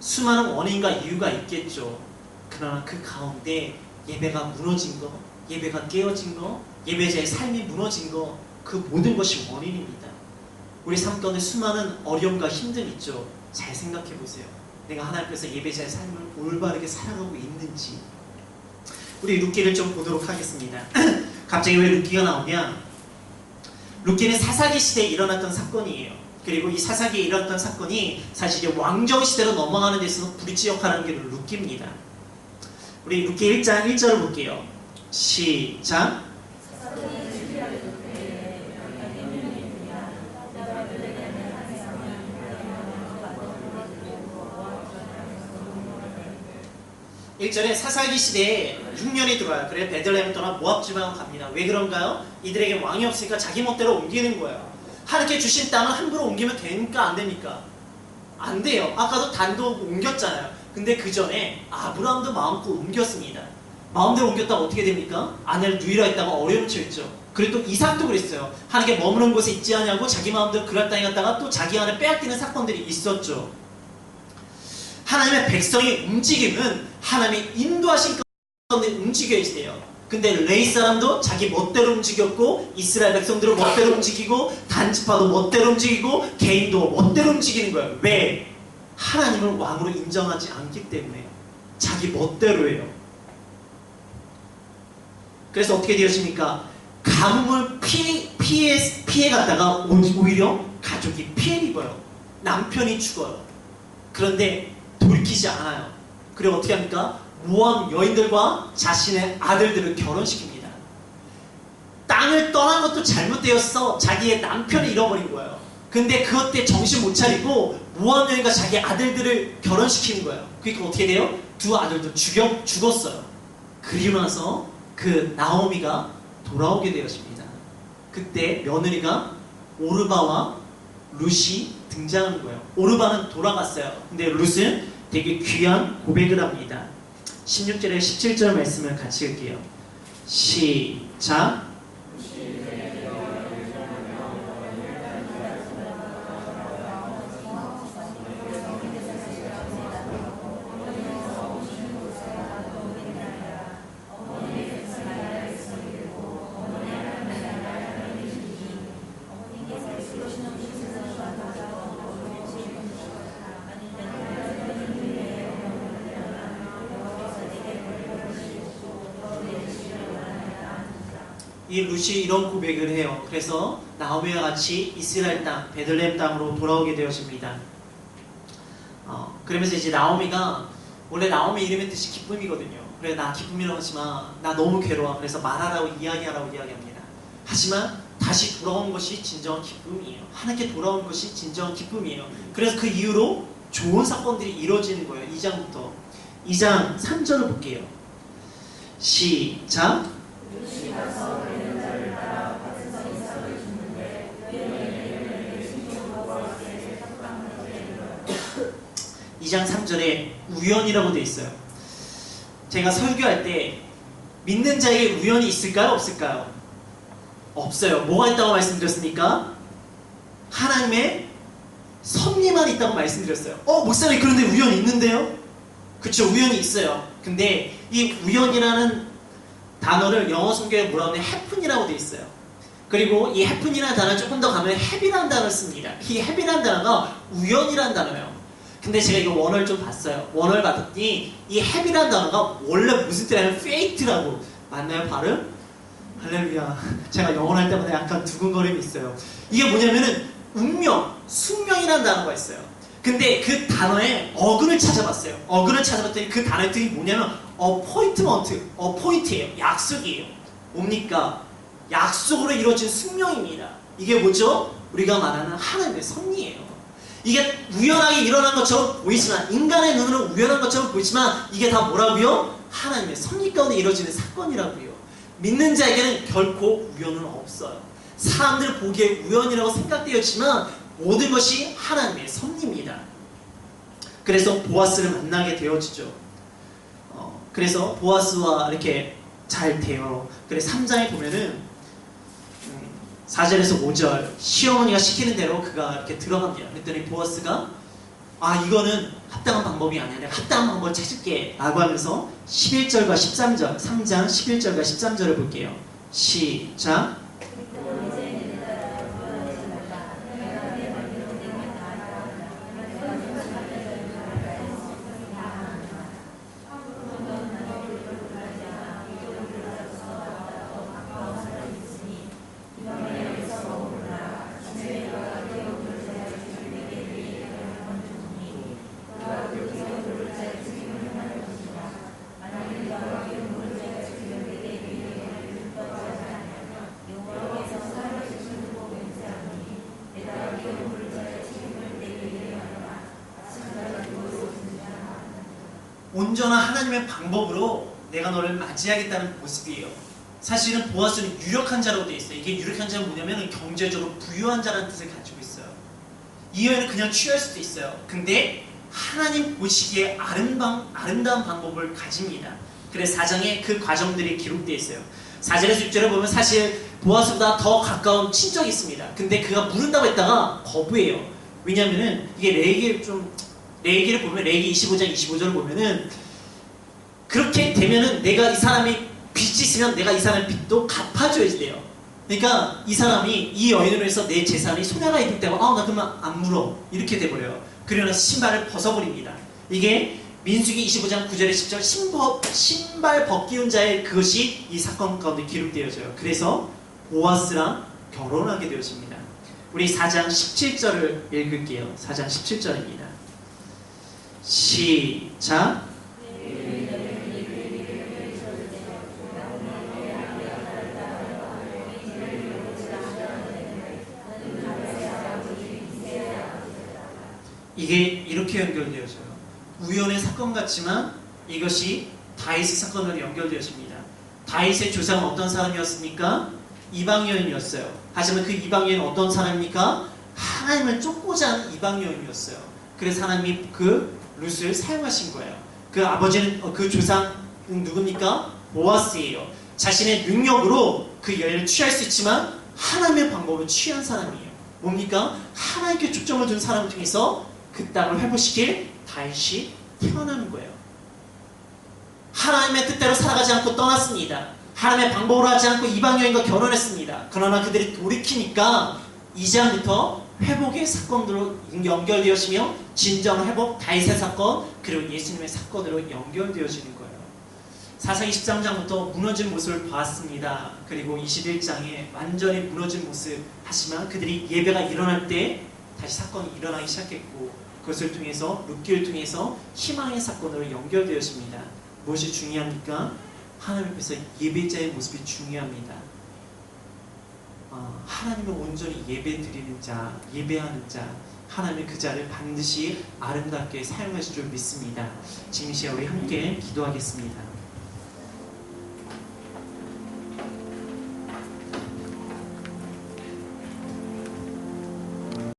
수많은 원인과 이유가 있겠죠. 그러나 그 가운데 예배가 무너진 거, 예배가 깨어진 거, 예배자의 삶이 무너진 거 그 모든 것이 원인입니다. 우리 삶 가운데 수많은 어려움과 힘듦이 있죠. 잘 생각해 보세요. 내가 하나님 앞에서 예배자의 삶을 올바르게 살아가고 있는지. 우리 룻기를 좀 보도록 하겠습니다. 갑자기 왜 룻기가 나오냐? 룻기는 사사기 시대에 일어났던 사건이에요. 그리고 이 사사기에 일어났던 사건이 사실 이제 왕정 시대로 넘어가는 데 있어서 브릿지 역할을 하는 게 룻기입니다. 우리 룻기 1장 1절을 볼게요. 시작. 일절에 사사기 시대에 6년이 들어와요. 그래서 베들레헴을 떠나 모압 지방으로 갑니다. 왜 그런가요? 이들에게 왕이 없으니까 자기 멋대로 옮기는 거예요. 하나님께 주신 땅을 함부로 옮기면 됩니까? 안 됩니까? 안 돼요. 아까도 단독 옮겼잖아요. 근데 그 전에 아브라함도 마음껏 옮겼습니다. 마음대로 옮겼다가 어떻게 됩니까? 아내를 누이라 했다가 어려움 처했죠. 그리고 또 이삭도 그랬어요. 하나님께 머무는 곳에 있지 않냐고 자기 마음대로 그랄 땅에 갔다가 또 자기 안에 빼앗기는 사건들이 있었죠. 하나님의 백성이 움직임은 하나님이 인도하신 가운데 움직여야 돼요. 근데 레위 사람도 자기 멋대로 움직였고 이스라엘 백성들은 멋대로 움직이고 단지파도 멋대로 움직이고 개인도 멋대로 움직이는 거예요. 왜? 하나님을 왕으로 인정하지 않기 때문에 자기 멋대로예요. 그래서 어떻게 되었습니까? 가뭄을 피해 갔다가 오히려 가족이 피해를 입어요. 남편이 죽어요. 그런데 돌이키지 않아요. 그리고 어떻게 합니까? 모함 여인들과 자신의 아들들을 결혼시킵니다. 땅을 떠난 것도 잘못되었어. 자기의 남편을 잃어버린 거예요. 근데 그것 때문에 정신 못 차리고 모함 여인과 자기 아들들을 결혼시키는 거예요. 그러니까 어떻게 돼요? 두 아들도 죽었어요. 그리고 나서 그 나오미가 돌아오게 되었습니다. 그때 며느리가 오르바와 룻이 등장하는 거예요. 오르바는 돌아갔어요. 근데 룻은 되게 귀한 고백을 합니다. 16절에 17절 말씀을 같이 읽게요. 시작. 이 룻이 이런 고백을 해요. 그래서 나오미와 같이 이스라엘 땅, 베들레헴 땅으로 돌아오게 되었습니다. 그러면서 이제 나오미가 원래 나오미 이름의 뜻이 기쁨이거든요. 그래 나 기쁨이라고 하지만 나 너무 괴로워. 그래서 말하라고 이야기하라고 이야기합니다. 하지만 다시 돌아온 것이 진정한 기쁨이에요. 하나님께 돌아온 것이 진정한 기쁨이에요. 그래서 그 이후로 좋은 사건들이 이루어지는 거예요. 2장부터 2장 3절을 볼게요. 시작. 2장 3절에 우연이라고 되어 있어요. 제가 설교할 때 믿는 자에게 우연이 있을까요? 없을까요? 없어요. 뭐가 있다고 말씀드렸습니까? 하나님의 섭리만 있다고 말씀드렸어요. 목사님 그런데 우연이 있는데요? 그쵸, 우연이 있어요. 근데 이 우연이라는 단어를 영어 성경에 뭐라고 하면 happen이라고 되어 있어요. 그리고 이 happen이라는 단어를 조금 더 가면 happy라는 단어를 씁니다. 이 happy라는 단어가 우연이라는 단어예요. 근데 제가 이거 원어를 좀 봤어요. 원어를 봤더니 이 happy라는 단어가 원래 무슨 뜻이냐면 fate라고. 맞나요 발음? 할렐루야. 제가 영어를 할 때마다 약간 두근거림이 있어요. 이게 뭐냐면은 운명, 숙명이라는 단어가 있어요. 근데 그 단어에 어근을 찾아봤어요. 어근을 찾아봤더니 그 단어의 뜻이 뭐냐면 appointment예요. 약속이에요. 뭡니까? 약속으로 이루어진 숙명입니다. 이게 뭐죠? 우리가 말하는 하나님의 섭리예요. 이게 우연하게 일어난 것처럼 보이지만, 인간의 눈으로 우연한 것처럼 보이지만 이게 다 뭐라고요? 하나님의 섭리 가운데 이루어지는 사건이라고요. 믿는 자에게는 결코 우연은 없어요. 사람들 보기에 우연이라고 생각되었지만 모든 것이 하나님의 섭리입니다. 그래서 보아스를 만나게 되어지죠. 그래서 보아스와 이렇게 잘 돼요. 그래서 3장에 보면은 4절에서 5절 시어머니가 시키는 대로 그가 이렇게 들어갑니다. 그랬더니 보아스가 이거는 합당한 방법이 아니야. 내가 합당한 방법을 찾을게 라고 하면서 11절과 13절 3장 11절과 13절을 볼게요. 시작. 온전한 하나님의 방법으로 내가 너를 맞이하겠다는 모습이에요. 사실은 보아스는 유력한 자라고 되어 있어요. 이게 유력한 자는 뭐냐면 경제적으로 부유한 자라는 뜻을 가지고 있어요. 이 여인은 그냥 취할 수도 있어요. 근데 하나님 보시기에 아름다운 방법을 가집니다. 그래서 4장에 그 과정들이 기록되어 있어요. 4절에서 6절에 보면 사실 보아스보다 더 가까운 친척이 있습니다. 근데 그가 물은다고 했다가 거부해요. 왜냐면은 이게 레위기를 보면 레위기 25장 25절을 보면은 그렇게 되면은 내가 이 사람이 빚이 있으면 내가 이 사람의 빚도 갚아줘야 돼요. 그러니까 이 사람이 이 여인으로 해서 내 재산이 손해가 있기 때문에 나 그러면 안 물어 이렇게 돼버려요. 그러면서 신발을 벗어버립니다. 이게 민수기 25장 9절에 10절 신발 벗기운 자의 그것이 이 사건 가운데 기록되어져요. 그래서 보아스랑 결혼하게 되어집니다. 우리 4장 17절을 읽을게요. 4장 17절입니다. 시작. 이게 이렇게 연결되어져요. 우연의 사건 같지만 이것이 다윗의 사건으로 연결되어집니다. 다윗의 조상은 어떤 사람이었습니까? 이방 여인이었어요. 하지만 그 이방 여인은 어떤 사람입니까? 하나님을 쫓고자 하는 이방 여인이었어요. 그래서 하나님이 그 룻을 사용하신 거예요. 그 아버지는 그 조상은 누굽니까? 보아스예요. 자신의 능력으로 그 여인을 취할 수 있지만 하나님의 방법을 취한 사람이에요. 뭡니까? 하나님께 초점을 둔 사람을 통해서 그 땅을 회복시킬 다윗이 태어나는 거예요. 하나님의 뜻대로 살아가지 않고 떠났습니다. 하나님의 방법으로 하지 않고 이방 여인과 결혼했습니다. 그러나 그들이 돌이키니까 2장부터 회복의 사건으로 연결되어지며 진정 회복 다윗의 사건 그리고 예수님의 사건으로 연결되어지는 거예요. 사상 23장부터 무너진 모습을 봤습니다. 그리고 21장에 완전히 무너진 모습 하지만 그들이 예배가 일어날 때 다시 사건이 일어나기 시작했고 그것을 통해서 룻기를 통해서 희망의 사건으로 연결되어집니다. 무엇이 중요합니까? 하나님 앞에서 예배자의 모습이 중요합니다. 하나님을 온전히 예배드리는 자, 예배하는 자, 하나님은 그 자를 반드시 아름답게 사용하실 줄 믿습니다. 지금 이 시간 우리 함께 기도하겠습니다.